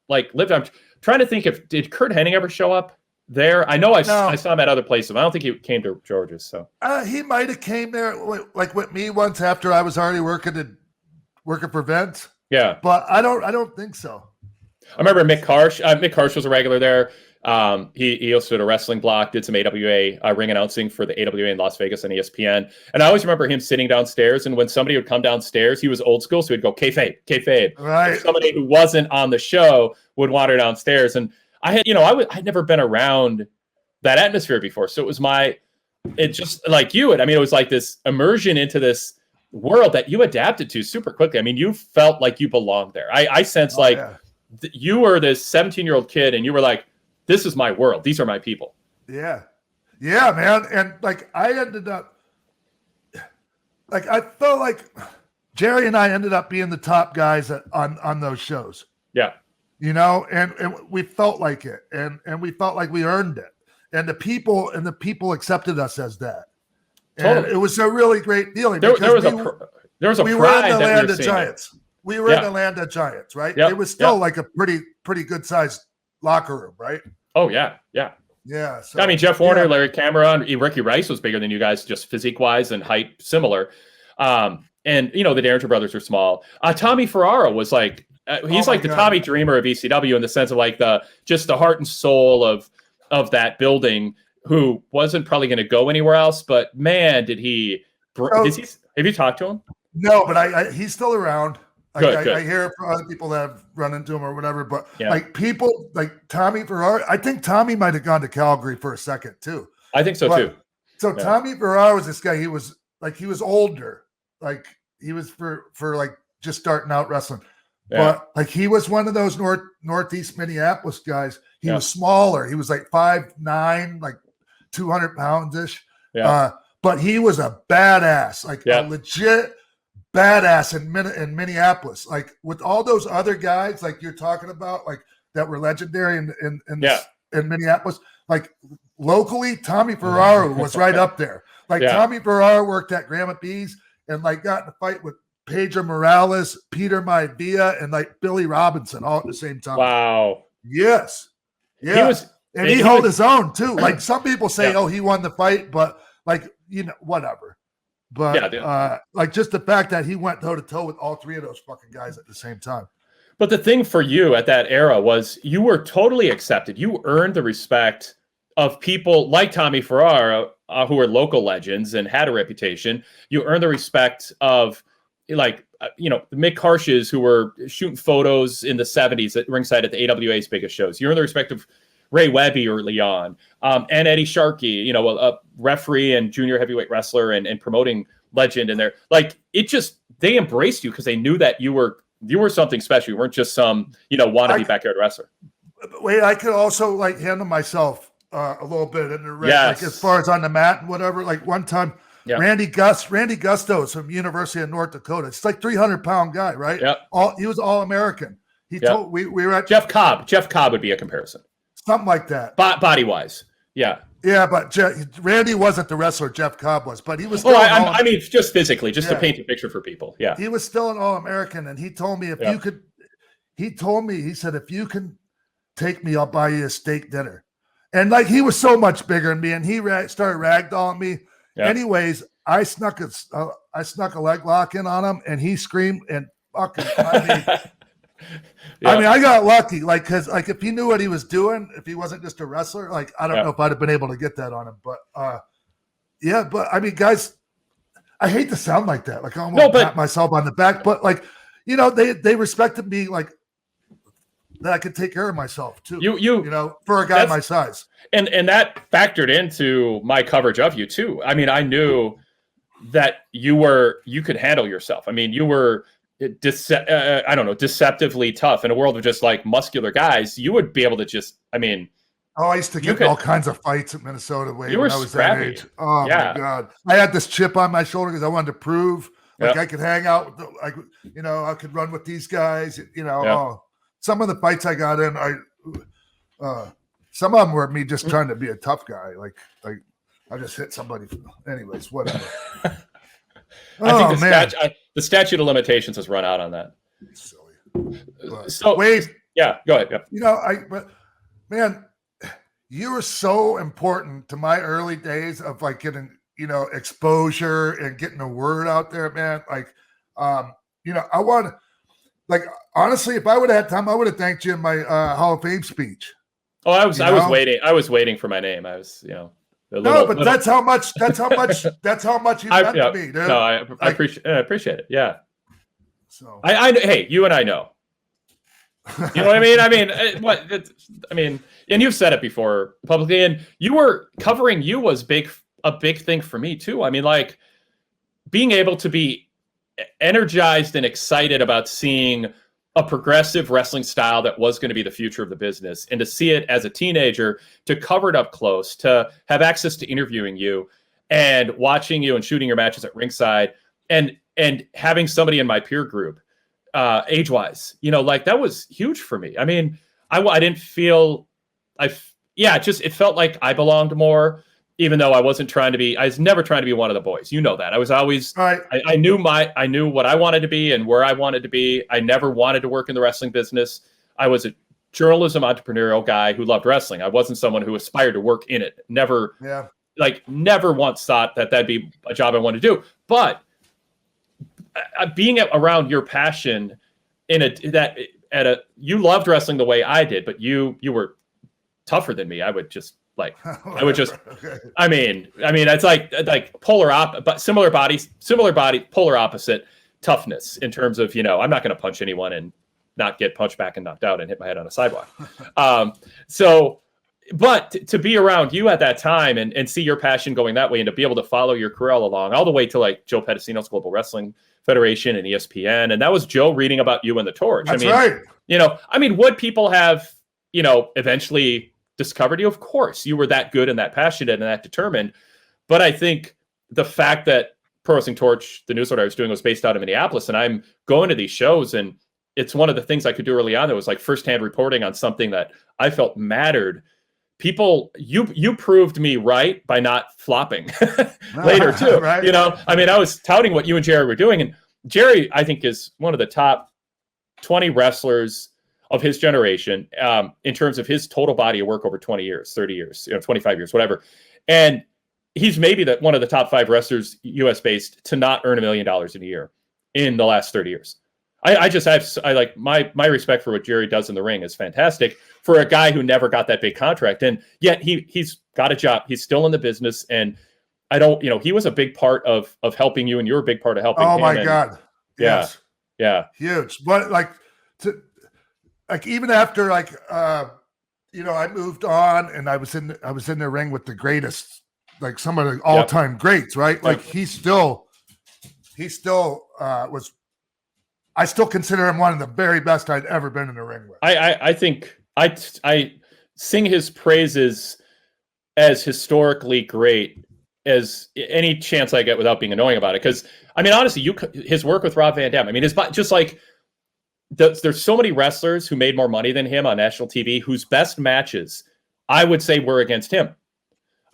lived. I'm trying to think did Kurt Hennig ever show up there? I know I saw him at other places. I don't think he came to George's. So he might have came there with me once after I was already working for Vince. Yeah, but I don't think so. I remember Mick Karsh. Mick Karsh was a regular there. He also did a wrestling block, did some AWA ring announcing for the AWA in Las Vegas on ESPN. And I always remember him sitting downstairs, and when somebody would come downstairs, he was old school, so he'd go kayfabe. Right. If somebody who wasn't on the show would wander downstairs, and I had, I'd never been around that atmosphere before, so it just like you. It was like this immersion into this world that you adapted to super quickly. You felt like you belonged there. I sensed you were this 17-year-old kid, and you were like, this is my world. These are my people. Yeah, man. And I ended up, I felt like Jerry and I ended up being the top guys on those shows. Yeah. And we felt like it, and we felt like we earned it. And the people accepted us as that. Totally. And it was a really great deal. There was a we pride were in the that land we were of seeing. giants. We were in the land of giants, right? Yep. It was still a pretty good sized locker room, right? Oh yeah. So, Jeff Warner, Larry Cameron, Ricky Rice was bigger than you guys, just physique wise and height similar. And the Derringer brothers are small. Tommy Ferraro was he's the Tommy Dreamer of ECW in the sense of the heart and soul of that building, who wasn't probably going to go anywhere else. But man, did he? Have you talked to him? No, but he's still around. Good. I hear from other people that have run into him or whatever, but people like Tommy Ferraro, I think Tommy might have gone to Calgary for a second too. I think so too. So Tommy Ferraro was this guy. He was older. He was for just starting out wrestling. Yeah. But he was one of those Northeast Minneapolis guys. He was smaller. He was 5'9", 200 pounds ish. Yeah. But he was a badass, a legit badass in Minneapolis, with all those other guys you're talking about, that were legendary in in Minneapolis, like locally, Tommy Ferraro was right up there. Like Tommy Ferraro worked at Grandma B's and like got in a fight with Pedro Morales, Peter Maivia, and like Billy Robinson all at the same time. Wow. Yes. Yeah. He held his own too. Like some people say, oh, he won the fight, but like, whatever. But like just the fact that he went toe to toe with all three of those fucking guys at the same time. But the thing for you at that era was you were totally accepted. You earned the respect of people like Tommy Ferraro, who were local legends and had a reputation. You earned the respect of like, the Mick Harshes who were shooting photos in the 70s at ringside at the AWA's biggest shows. You earned the respect of Ray Webby early on, and Eddie Sharkey, a referee and junior heavyweight wrestler and promoting legend in there. Like they embraced you because they knew that you were something special. You weren't just some, wannabe backyard wrestler. Wait, I could also like handle myself a little bit in the ring, like as far as on the mat and whatever. Like one time, Randy Gustos from University of North Dakota. It's like 300-pound guy, right? Yeah. He was All-American. He told we were at Jeff Cobb. Jeff Cobb would be a comparison. Something like that. Body wise. Yeah. Yeah, but Randy wasn't the wrestler Jeff Cobb was, but he was still I mean, just physically, to paint a picture for people. Yeah. He was still an All-American, and he told me he said, if you can take me, I'll buy you a steak dinner. And like he was so much bigger than me, and he started ragdolling me. Yeah. Anyways, I snuck a leg lock in on him, and he screamed and fucking. I mean, I got lucky, like because like if he knew what he was doing, if he wasn't just a wrestler, like I don't know if I'd have been able to get that on him. But but I mean, guys, I hate to sound like that. Like I almost pat myself on the back, but like they respected me like that. I could take care of myself too. For a guy my size. And that factored into my coverage of you too. I mean, I knew that you could handle yourself. I mean, you were deceptively tough in a world of just like muscular guys. You would be able to I used to get all kinds of fights in Minnesota when I was scrappy. that age. Oh my God. I had this chip on my shoulder because I wanted to prove I could hang out with I could run with these guys, some of the fights I got in, some of them were me just trying to be a tough guy. Like I just hit somebody. Anyways, whatever. I think the statute of limitations has run out on that. It's silly. So wait, go ahead. But man, you were so important to my early days of like getting, exposure and getting the word out there, man. Like, I want, like, honestly, if I would have had time, I would have thanked you in my Hall of Fame speech. Oh, I was waiting. I was waiting for my name. I was, that's how much you meant to me, dude. No, I appreciate it. Yeah. So hey, you and I know. You know what I mean? I mean, and you've said it before publicly, and covering you was a big thing for me too. I mean, like being able to be energized and excited about seeing a progressive wrestling style that was going to be the future of the business, and to see it as a teenager, to cover it up close, to have access to interviewing you and watching you and shooting your matches at ringside, and having somebody in my peer group, age-wise, like that was huge for me. I mean, I didn't feel, it felt like I belonged more, even though I was never trying to be one of the boys. You know that. I was always, I knew what I wanted to be and where I wanted to be. I never wanted to work in the wrestling business. I was a journalism entrepreneurial guy who loved wrestling. I wasn't someone who aspired to work in it. Never once thought that that'd be a job I wanted to do. But being around your passion you loved wrestling the way I did, but you were tougher than me. I would just, I mean, it's like similar body, polar opposite toughness in terms of, I'm not going to punch anyone and not get punched back and knocked out and hit my head on a sidewalk. But to be around you at that time and see your passion going that way, and to be able to follow your career all the way to like Joe Pedicino's Global Wrestling Federation and ESPN. And that was Joe reading about you in the Torch. That's right. Would people have, eventually discovered you? Of course, you were that good and that passionate and that determined. But I think the fact that Pro Wrestling Torch, the newsletter I was doing, was based out of Minneapolis, and I'm going to these shows, and it's one of the things I could do early on that was like firsthand reporting on something that I felt mattered people, you proved me right by not flopping later too. Right. You know, I mean, I was touting what you and Jerry were doing, and Jerry, I think, is one of the top 20 wrestlers of his generation in terms of his total body of work over 20 years, 30 years, 25 years, whatever. And he's maybe one of the top 5 wrestlers, U.S. based, to not earn $1 million in a year in the last 30 years. I like my respect for what Jerry does in the ring is fantastic for a guy who never got that big contract. And yet he's got a job. He's still in the business. And he was a big part of helping you, and you're a big part of helping him. Oh my God. Yeah. Yes. Yeah. Huge. But even after I moved on and I was in the ring with the greatest, like some of the all-time greats, right? Like he still was. I still consider him one of the very best I'd ever been in the ring with. I think I sing his praises as historically great as any chance I get without being annoying about it. Because I mean, honestly, his work with Rob Van Dam. I mean, it's just like there's so many wrestlers who made more money than him on national TV whose best matches I would say were against him.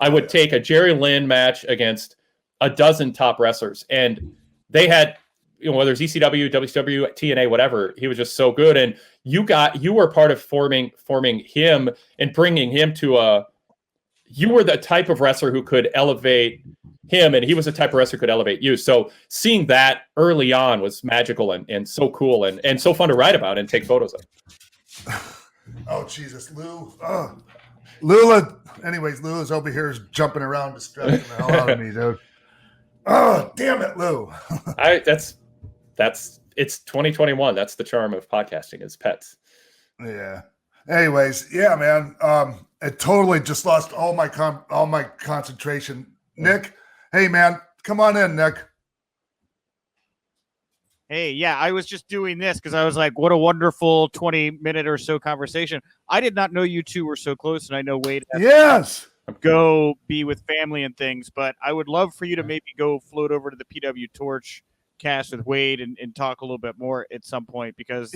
I would take a Jerry Lynn match against a dozen top wrestlers, and they had, whether it's ECW, WCW, TNA, whatever, he was just so good. And you were part of forming him and bringing him to you were the type of wrestler who could elevate him, and he was the type of wrestler who could elevate you. So seeing that early on was magical and so cool and so fun to write about and take photos of. Oh, Jesus, Lou. Lula. Anyways, Lula's over here is jumping around, distracting the hell out of me, dude. Oh, damn it, Lou. It's 2021. That's the charm of podcasting, is pets. Yeah. Anyways, yeah, man. I totally just lost all my concentration. Nick, hey, man, come on in, Nick. Hey, yeah, I was just doing this because I was like, what a wonderful 20-minute or so conversation. I did not know you two were so close, and I know Wade has to go be with family and things, but I would love for you to maybe go float over to the PW Torch cast with Wade and talk a little bit more at some point, because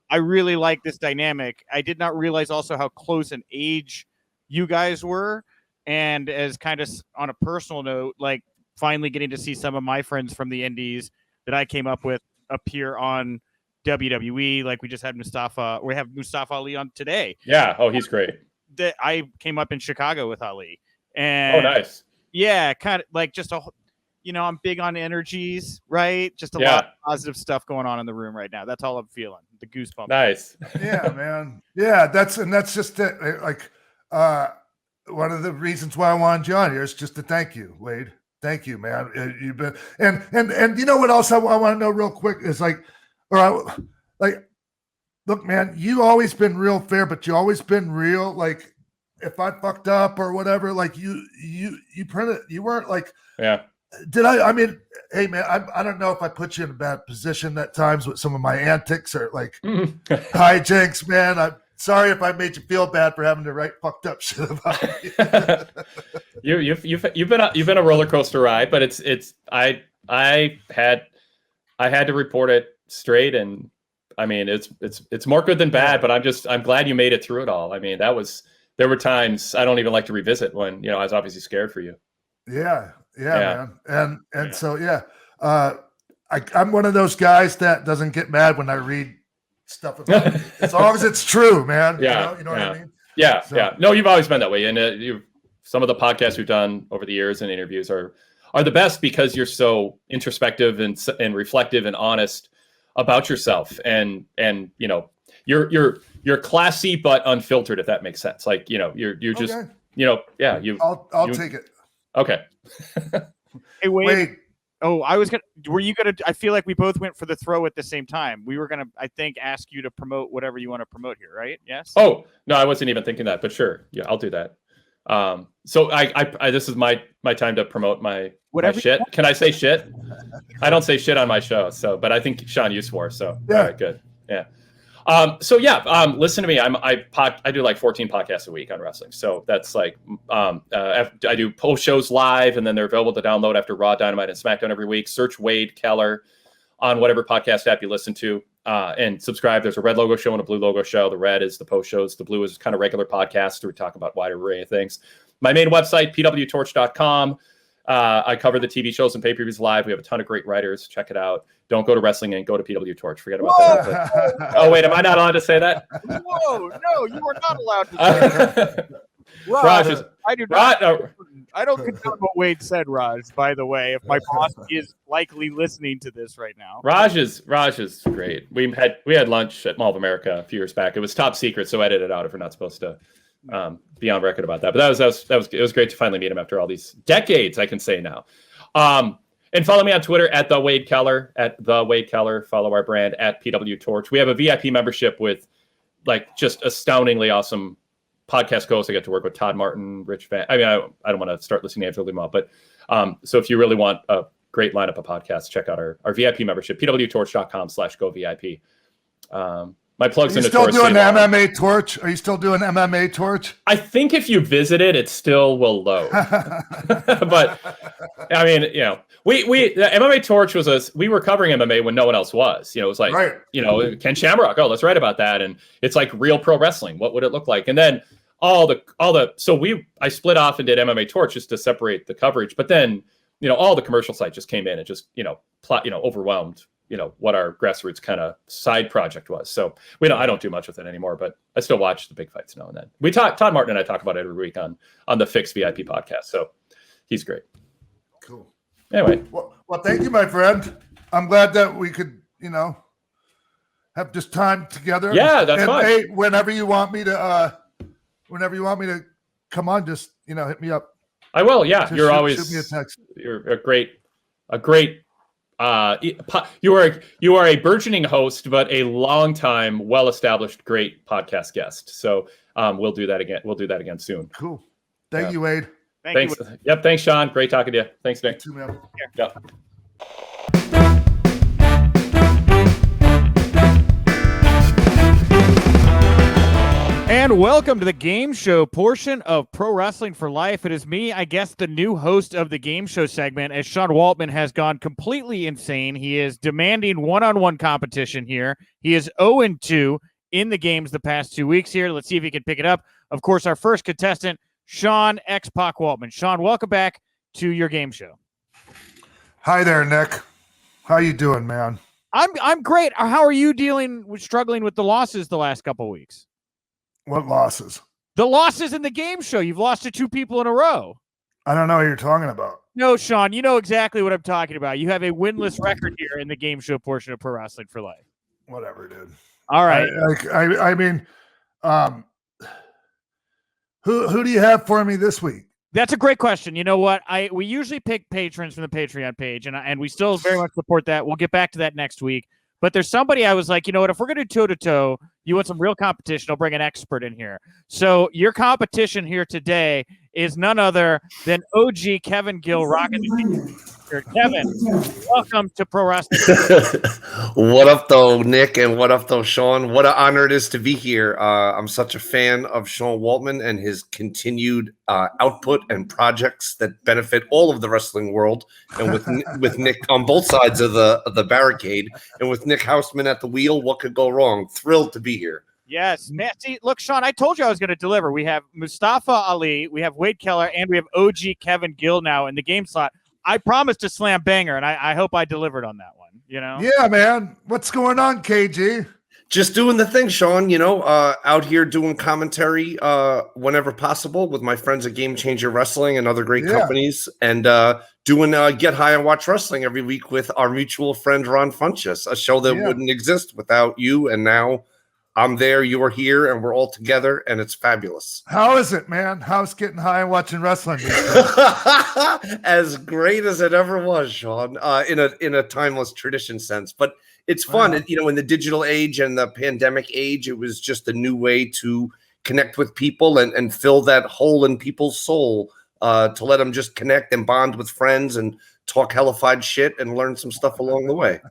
I really like this dynamic. I did not realize also how close in age you guys were, and as kind of on a personal note, like finally getting to see some of my friends from the indies that I came up with appear on WWE. Like we just had Mustafa Ali on today. Yeah. Oh, he's great. That I came up in Chicago with Ali. And nice. Yeah, kind of like just I'm big on energies, right? Just a lot of positive stuff going on in the room right now. That's all I'm feeling. The goosebumps. Nice. Yeah, man. Yeah, that's just it. Like one of the reasons why I wanted you on here is just to thank you, Wade. Thank you, man. You've been and you know what else I want to know real quick is like look, man, you always been real fair, but you always been real. Like if I fucked up or whatever, like you weren't like Did I mean, hey man, I don't know if I put you in a bad position at times with some of my antics or like hijinks, man. I'm sorry if I made you feel bad for having to write fucked up shit about you. You've been a roller coaster ride, but I had to report it straight, and I mean it's more good than bad, but I'm glad you made it through it all. I mean, there were times I don't even like to revisit when I was obviously scared for you. Yeah, man. And so I'm one of those guys that doesn't get mad when I read stuff about it, as long as it's true, man. Yeah, you know what I mean? Yeah, so. No, you've always been that way, and some of the podcasts we've done over the years and interviews are the best because you're so introspective and reflective and honest about yourself, and you're classy but unfiltered, if that makes sense. Like you're just I'll take it. Okay. Hey, Wade. Oh, were you gonna? I feel like we both went for the throw at the same time. We were gonna, I think, ask you to promote whatever you want to promote here, right? Yes. Oh no, I wasn't even thinking that, but sure, yeah, I'll do that. So I this is my time to promote my shit. Can I say shit? I don't say shit on my show, but I think Sean, you swore, so all right, good, yeah. Listen to me. I do like 14 podcasts a week on wrestling. So that's like, I do post shows live, and then they're available to download after Raw, Dynamite, and SmackDown every week. Search Wade Keller on whatever podcast app you listen to. and subscribe. There's a red logo show and a blue logo show. The red is the post shows. The blue is kind of regular podcasts where we talk about a wide array of things. My main website, pwtorch.com. I cover the TV shows and pay-per-views live. We have a ton of great writers. Check it out. Don't go to Wrestling Inc. Go to PW Torch. Forget about that. Oh, wait. Am I not allowed to say that? Whoa, no, you are not allowed to say that. Raj, I don't condone what Wade said, Raj, by the way, if my boss is likely listening to this right now. Raj is great. We had lunch at Mall of America a few years back. It was top secret, so edit it out if we're not supposed to be on record about that. But it was great to finally meet him after all these decades, I can say now. And follow me on Twitter at The Wade Keller, Follow our brand at PW Torch. We have a VIP membership with just astoundingly awesome podcast hosts. I get to work with Todd Martin, Rich Van. I mean, I don't want to start listing names really well, but so if you really want a great lineup of podcasts, check out our VIP membership, pwtorch.com/govip. My plugs into Torch. Are you still doing MMA Torch? Are you still doing MMA Torch? I think if you visit it still will load. But I mean, the MMA Torch we were covering MMA when no one else was. It was like, right. Ken Shamrock. Oh, let's write about that. And it's like real pro wrestling. What would it look like? And then I split off and did MMA Torch just to separate the coverage. But then, all the commercial sites just came in and just, overwhelmed what our grassroots kind of side project was. So I don't do much with it anymore, but I still watch the big fights now and then. Todd Martin and I talk about it every week on the Fix VIP podcast. So he's great. Cool. Anyway. Well, thank you, my friend. I'm glad that we could, have just time together. Yeah, that's fine. Hey, whenever you want me to come on, just, hit me up. I will. Yeah. Just shoot me a text. You're a great, you are a burgeoning host, but a long time, well-established, great podcast guest. So we'll do that again. We'll do that again soon. Cool. Thank you, Wade. Thanks. Yep. Thanks, Sean. Great talking to you. Thanks, Nick. You too, man. Yep. And welcome to the game show portion of Pro Wrestling for Life. It is me, I guess, the new host of the game show segment, as Sean Waltman has gone completely insane. He is demanding one-on-one competition here. He is 0-2 in the games the past 2 weeks here. Let's see if he can pick it up. Of course, our first contestant, Sean X-Pac Waltman. Sean, welcome back to your game show. Hi there, Nick. How you doing, man? I'm great. How are you struggling with the losses the last couple weeks? What losses? The losses in the game show. You've lost to 2 people in a row. I don't know what you're talking about. No, Sean, you know exactly what I'm talking about. You have a winless record here in the game show portion of Pro Wrestling for Life. Whatever, dude. All right. I mean, who do you have for me this week? That's a great question. You know what? We usually pick patrons from the Patreon page, and we still very much support that. We'll get back to that next week. But there's somebody I was like, you know what? If we're going to do toe-to-toe, you want some real competition, I'll bring an expert in here. So your competition here today is none other than OG Kevin Gill rocking the Kevin, welcome to Pro Wrestling. What up, though, Nick, and what up, though, Sean? What an honor it is to be here. I'm such a fan of Sean Waltman and his continued output and projects that benefit all of the wrestling world. And with Nick on both sides of the barricade, and with Nick Hausman at the wheel, what could go wrong? Thrilled to be here. Yes, man. See, look, Sean, I told you I was going to deliver. We have Mustafa Ali, we have Wade Keller, and we have OG Kevin Gill now in the game slot. I promised to slam banger, and I hope I delivered on that one. Yeah, man. What's going on, KG? Just doing the thing, Sean. Out here doing commentary whenever possible with my friends at Game Changer Wrestling and other great companies, and doing Get High and Watch Wrestling every week with our mutual friend Ron Funches, a show that wouldn't exist without you. And now I'm there, you're here, and we're all together, and it's fabulous. How is it, man? How's getting high and watching wrestling? As great as it ever was, Sean, in a timeless tradition sense. But it's fun. Wow. In the digital age and the pandemic age, it was just a new way to connect with people and fill that hole in people's soul, to let them just connect and bond with friends and talk hellified shit and learn some stuff along the way.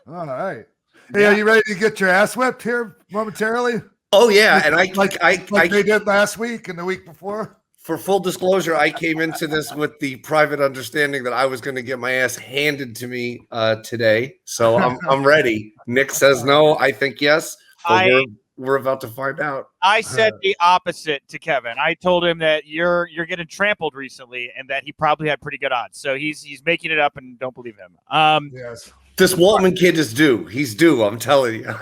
All right. Hey, are you ready to get your ass whipped here momentarily? Oh yeah, and like they did last week and the week before. For full disclosure, I came into this with the private understanding that I was going to get my ass handed to me today. So I'm ready. Nick says no. I think yes. But we're about to find out. I said the opposite to Kevin. I told him that you're getting trampled recently and that he probably had pretty good odds. So he's making it up and don't believe him. Yes. This Waltman kid is due. He's due. I'm telling you.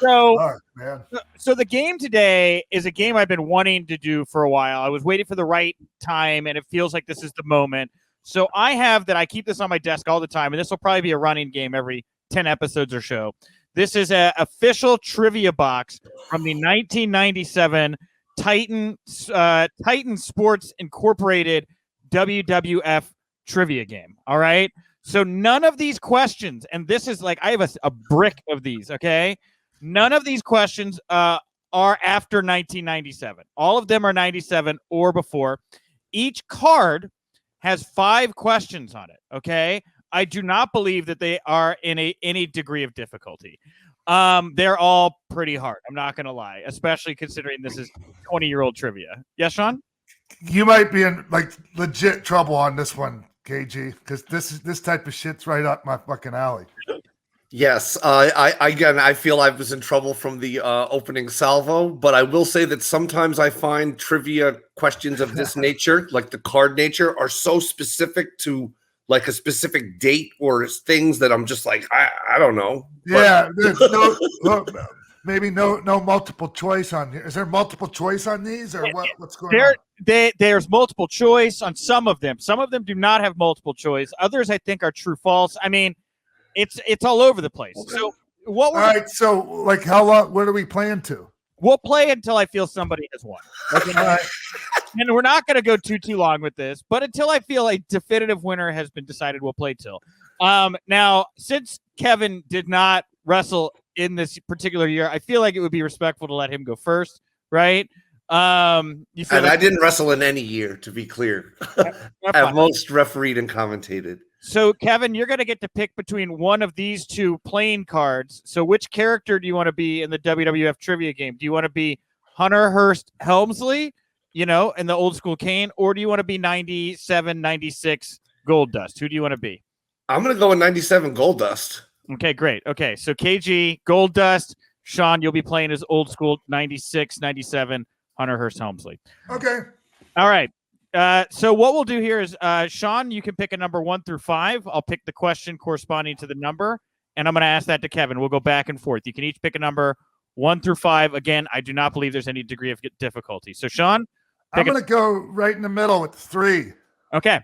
So the game today is a game I've been wanting to do for a while. I was waiting for the right time, and it feels like this is the moment. So I keep this on my desk all the time, and this will probably be a running game every 10 episodes or so. This is an official trivia box from the 1997 Titan Sports Incorporated WWF trivia game. All right. So none of these questions, and this is like I have a brick of these, okay? None of these questions are after 1997. All of them are 97 or before. Each card has 5 questions on it, okay? I do not believe that they are in any degree of difficulty. They're all pretty hard. I'm not going to lie, especially considering this is 20-year-old trivia. Yes, Sean? You might be in like legit trouble on this one, KG, because this type of shit's right up my fucking alley. Yes, I feel I was in trouble from the opening salvo, but I will say that sometimes I find trivia questions of this nature, like the card nature, are so specific to like a specific date or things that I'm just like I don't know. Yeah, there's maybe no multiple choice on here. Is there multiple choice on these, or what's going on? There's multiple choice on some of them. Some of them do not have multiple choice. Others, I think, are true false. I mean, it's all over the place. Okay. So all right. So like, how long? What are we playing to? We'll play until I feel somebody has won. Okay? All right. And we're not going to go too long with this, but until I feel a definitive winner has been decided, we'll play till. Now, since Kevin did not wrestle in this particular year, I feel like it would be respectful to let him go first, right? I didn't wrestle in any year, to be clear. At most, refereed and commentated. So, Kevin, you're going to get to pick between one of these two playing cards. So, which character do you want to be in the WWF trivia game? Do you want to be Hunter Hearst Helmsley, in the old school Kane, or do you want to be 97, 96 Goldust? Who do you want to be? I'm going to go with 97 Goldust. Okay, great. Okay, so KG, Goldust, Sean, you'll be playing as old school 96, 97 Hunter Hearst Helmsley. Okay. All right. So what we'll do here is, Sean, you can pick a number 1 through 5. I'll pick the question corresponding to the number, and I'm going to ask that to Kevin. We'll go back and forth. You can each pick a number 1 through 5. Again, I do not believe there's any degree of difficulty. So, Sean, I'm going to go right in the middle with 3. Okay.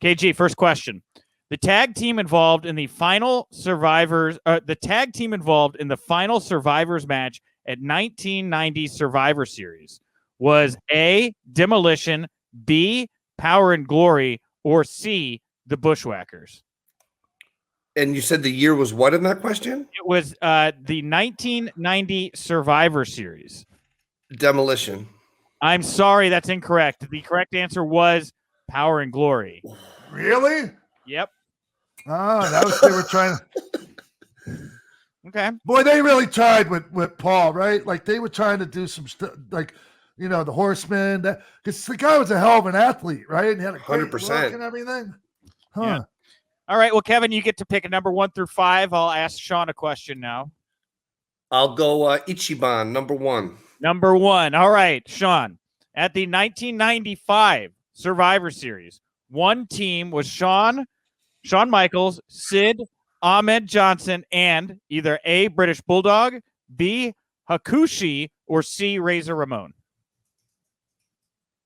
KG, first question. The tag team involved in the final Survivors match at 1990 Survivor Series was A, Demolition, B, Power and Glory, or C, the Bushwhackers. And you said the year was what in that question? It was the 1990 Survivor Series. Demolition. I'm sorry, that's incorrect. The correct answer was Power and Glory. Really? Yep. Oh, that was they were trying to. Okay. Boy, they really tried with Paul, right? Like they were trying to do some stuff, like the Horseman. Because the guy was a hell of an athlete, right? And he had a great 100% look and everything. Huh. Yeah. All right. Well, Kevin, you get to pick a number 1 through 5. I'll ask Sean a question now. I'll go Ichiban, number 1. Number 1. All right, Sean. At the 1995 Survivor Series, one team was Shawn Michaels, Sid, Ahmed Johnson, and either A, British Bulldog, B, Hakushi, or C, Razor Ramon.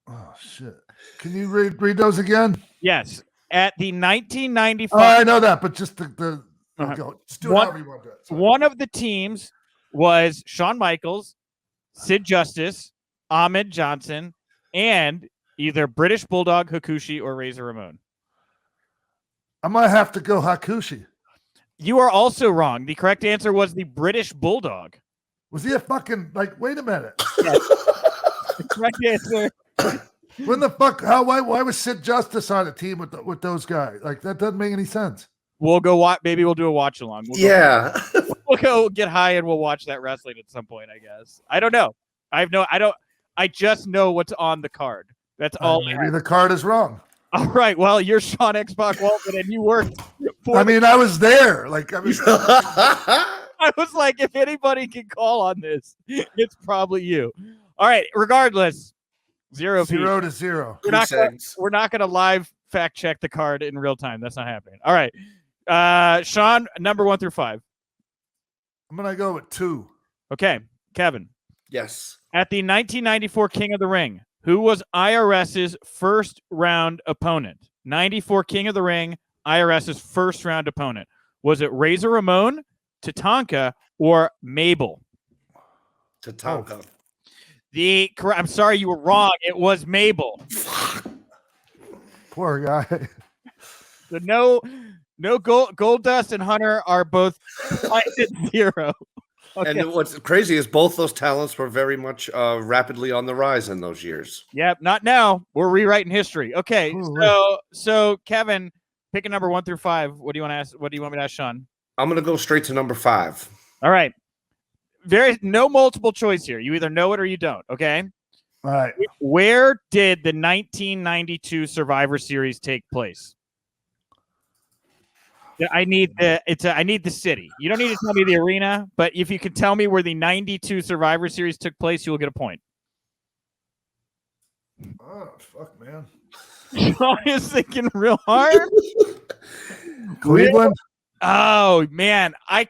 Oh, shit. Can you read those again? Yes. At the 1995... Oh, I know that, but just the just do it however you want to do it. One of the teams was Shawn Michaels, Sid Justice, Ahmed Johnson, and either British Bulldog, Hakushi, or Razor Ramon. I might have to go Hakushi. You are also wrong. The correct answer was the British Bulldog. Was he a fucking, wait a minute. Yes. The correct answer. When the fuck, why was Sid Justice on a team with those guys? Like, that doesn't make any sense. We'll go watch, maybe we'll do a watch along. We'll go get high and we'll watch that wrestling at some point, I guess. I don't know. I just know what's on the card. That's all. Maybe the card is wrong. All right. Well, you're Sean X-Pac Waltman, and you worked for. I mean, I was there. Like, I was. I was like, if anybody can call on this, it's probably you. All right. Regardless, 0 to 0. We're not gonna live fact check the card in real time. That's not happening. All right. Sean, number 1 through 5. I'm gonna go with 2. Okay, Kevin. Yes. At the 1994 King of the Ring, who was IRS's first round opponent? 94 King of the Ring, IRS's first round opponent. Was it Razor Ramon, Tatanka, or Mabel? Tatanka. I'm sorry, you were wrong. It was Mabel. Poor guy. So no Goldust and Hunter are both at 0. Okay. And what's crazy is both those talents were very much rapidly on the rise in those years. Yep, not now. We're rewriting history. Okay, so Kevin, pick a number 1 through 5. What do you want to ask? What do you want me to ask Sean? I'm gonna go straight to number 5. All right. No multiple choice here. You either know it or you don't. Okay. All right. Where did the 1992 Survivor Series take place? I need the city. You don't need to tell me the arena, but if you can tell me where the 92 Survivor Series took place, you will get a point. Oh, fuck, man. Sean is thinking real hard. Cleveland. Oh man, I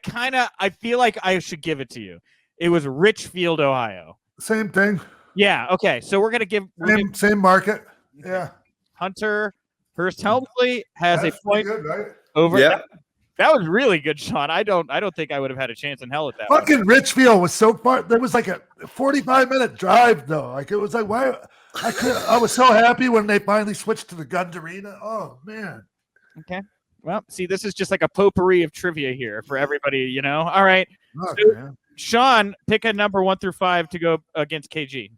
feel like I should give it to you. It was Richfield, Ohio. Same thing. Yeah. Okay. So we're gonna give same market. Yeah. Hunter Hurst Helmsley has That's a point good, right? over. Yeah. That was really good, Sean. I don't think I would have had a chance in hell at that. Fucking Richfield was so far. There was like a 45-minute drive though. Like it was like why I was so happy when they finally switched to the Guns Arena. Oh man. Okay. Well, see, this is just like a potpourri of trivia here for everybody, you know. All right. Fuck, So, Sean, pick a number 1 through 5 to go against KG.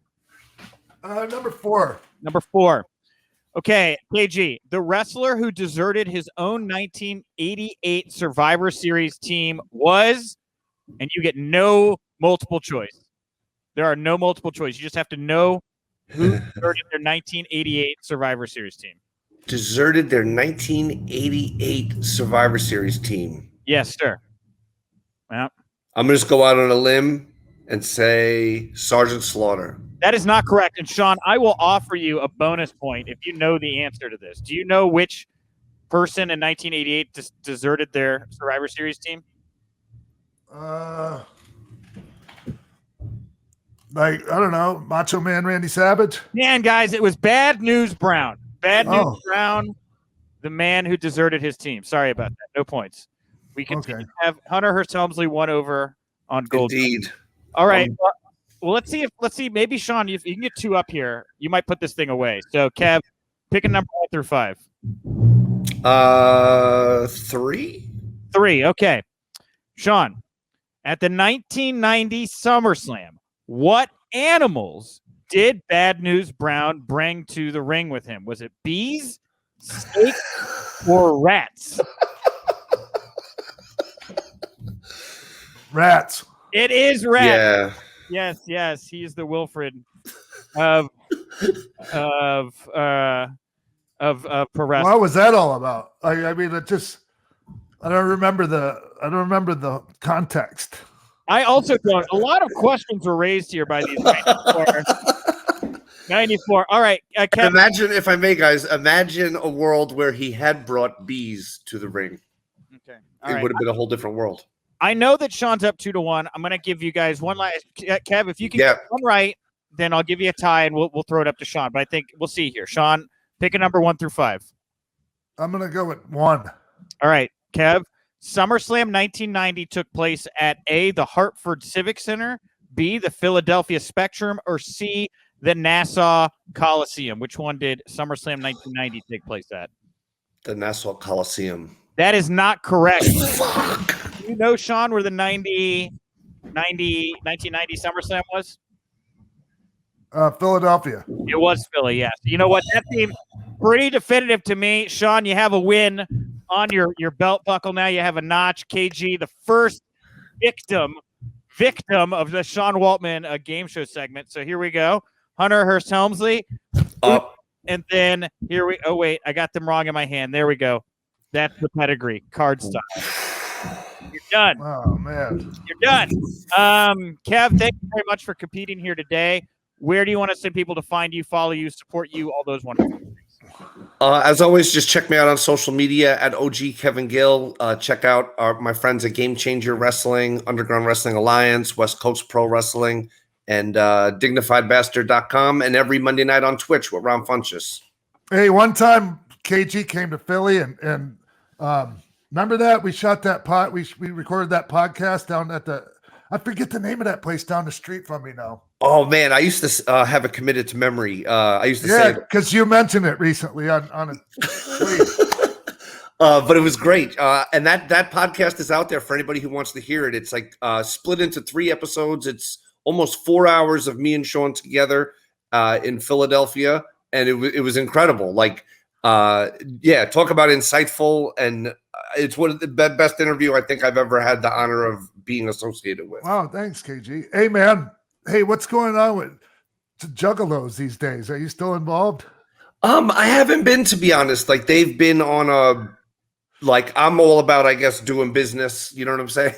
Number 4. Number 4. Okay, KG, the wrestler who deserted his own 1988 Survivor Series team was, and you get no multiple choice. There are no multiple choice. You just have to know who deserted their 1988 Survivor Series team. Deserted their 1988 Survivor Series team. Yes, sir. Well, I'm going to just go out on a limb and say Sergeant Slaughter. that is not correct. And Sean, I will offer you a bonus point if you know the answer to this. Do you know which person in 1988 deserted their Survivor Series team? Like, I don't know, Macho Man Randy Savage. Man, guys, it was Bad News Brown. Bad News Brown, the man who deserted his team. Sorry about that. No points. We can have Hunter Hurst Helmsley 1 over on Gold. Indeed. All right. Well, let's see. Maybe Sean, if you can get 2 up here, you might put this thing away. So, Kev, pick a number 1 through 5. 3. 3. Okay. Sean, at the 1990 SummerSlam, what animals did Bad News Brown bring to the ring with him? Was it bees, snakes, or rats? Rats. It is rats. Yeah. Yes. He is the Wilfred of pro wrestling. What was that all about? I mean, it just I don't remember the context. I also don't. A lot of questions were raised here by these 94. All right. Imagine, if I may, guys, imagine a world where he had brought bees to the ring. Okay. It would have been a whole different world. I know that Sean's up 2-1. I'm going to give you guys one last. Kev, if you can get one right, then I'll give you a tie and we'll throw it up to Sean. But I think we'll see here. Sean, pick a number 1 through 5. I'm going to go with 1. All right, Kev. SummerSlam 1990 took place at A, the Hartford Civic Center, B, the Philadelphia Spectrum, or C, the Nassau Coliseum. Which one did SummerSlam 1990 take place at? The Nassau Coliseum. That is not correct. Fuck. You know, Sean, where the 1990 SummerSlam was? Philadelphia. It was Philly, yes. You know what? That seemed pretty definitive to me. Sean, you have a win on your belt buckle now. You have a notch. KG, the first victim of the Sean Waltman game show segment. So here we go. Hunter Hurst Helmsley. Up. And then oh wait, I got them wrong in my hand. There we go. That's the pedigree card style. You're done. Oh man, you're done. Kev, thank you very much for competing here today. Where do you want to send people to find you, follow you, support you, all those wonderful things? As always, just check me out on social media at OG Kevin Gill. Check out my friends at Game Changer Wrestling, Underground Wrestling Alliance, West Coast Pro Wrestling, and dignifiedbastard.com, and every Monday night on Twitch with Ron Funches. Hey, one time KG came to Philly and remember that we shot that we recorded that podcast down at I forget the name of that place down the street from me now. Oh man, I used to have it committed to memory. I used to say because you mentioned it recently on a tweet. But it was great. And that podcast is out there for anybody who wants to hear it. It's like split into 3 episodes. It's almost 4 hours of me and Sean together in Philadelphia, and it was incredible. Like, talk about insightful, and it's one of the best interview I think I've ever had the honor of being associated with. Wow, thanks, KG. Hey, man. Hey, what's going on with Juggalos these days? Are you still involved? I haven't been, to be honest. Like, they've been on I'm all about, I guess, doing business, you know what I'm saying?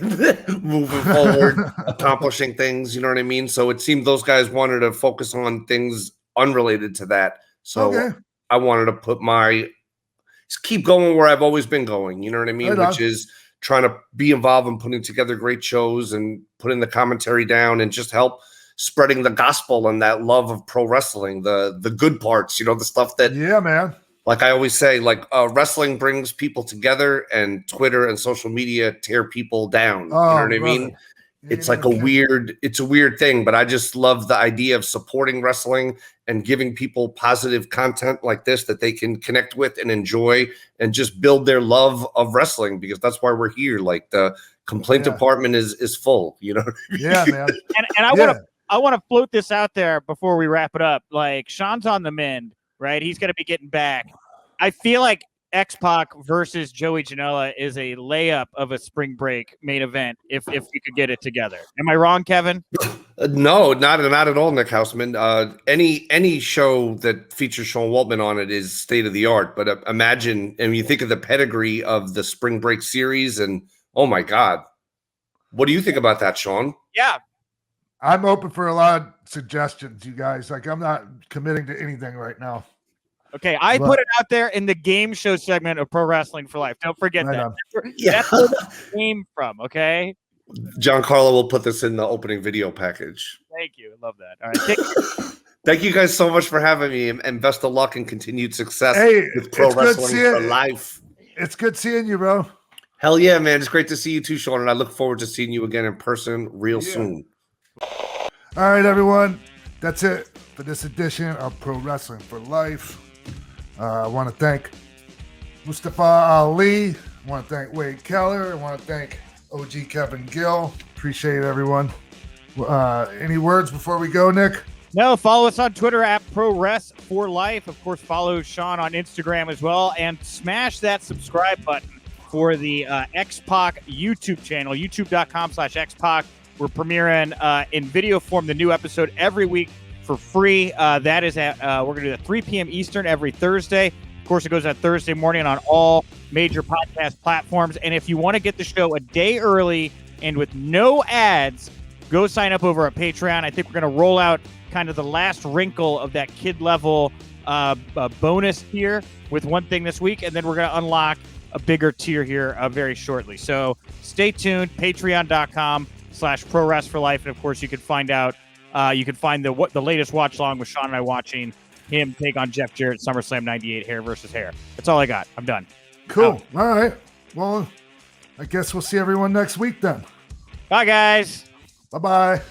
Moving forward, accomplishing things, you know what I mean? So it seemed those guys wanted to focus on things unrelated to that. So I wanted to keep going where I've always been going, you know what I mean? Which is trying to be involved in putting together great shows and putting the commentary down and just help spreading the gospel and that love of pro wrestling, the good parts, the stuff that, man. Like I always say, wrestling brings people together, and Twitter and social media tear people down. You know what I mean? It's like a weird thing, but I just love the idea of supporting wrestling and giving people positive content like this that they can connect with and enjoy and just build their love of wrestling, because that's why we're here. Like, the complaint department is full, Yeah, man. and I want to float this out there before we wrap it up. Like, Sean's on the mend, right? He's going to be getting back. I feel like X-Pac versus Joey Janela is a layup of a spring break main event if we could get it together. Am I wrong, Kevin? No, not at all, Nick Hausman. Any show that features Sean Waltman on it is state of the art. But imagine, and you think of the pedigree of the spring break series, and oh my God, what do you think about that, Sean? Yeah, I'm open for a lot of suggestions, you guys. Like, I'm not committing to anything right now. Okay, put it out there in the game show segment of Pro Wrestling for Life. Don't forget that. That's where it came from, okay? John Carlo will put this in the opening video package. Thank you. I love that. All right. Thank you guys so much for having me, and best of luck and continued success with Pro Wrestling for Life. It's good seeing you, bro. Hell yeah, man. It's great to see you too, Sean, and I look forward to seeing you again in person real soon. All right, everyone. That's it for this edition of Pro Wrestling for Life. I want to thank Mustafa Ali. I want to thank Wade Keller. I want to thank OG Kevin Gill. Appreciate it, everyone. Any words before we go, Nick? No, follow us on Twitter at ProWrest4Life. Of course, follow Sean on Instagram as well. And smash that subscribe button for the X-Pac YouTube channel, youtube.com/X-Pac. We're premiering in video form the new episode every week for free. That is at we're going to do it at 3 p.m. Eastern every Thursday. Of course, it goes out Thursday morning on all major podcast platforms. And if you want to get the show a day early and with no ads, go sign up over at Patreon. I think we're going to roll out kind of the last wrinkle of that kid level bonus tier with one thing this week, and then we're going to unlock a bigger tier here very shortly. So stay tuned. Patreon.com/ProWrest4Life, and of course you can find out. You can find the latest watch along with Sean and I watching him take on Jeff Jarrett at SummerSlam 98 hair versus hair. That's all I got. I'm done. Cool. All right. Well, I guess we'll see everyone next week then. Bye, guys. Bye-bye.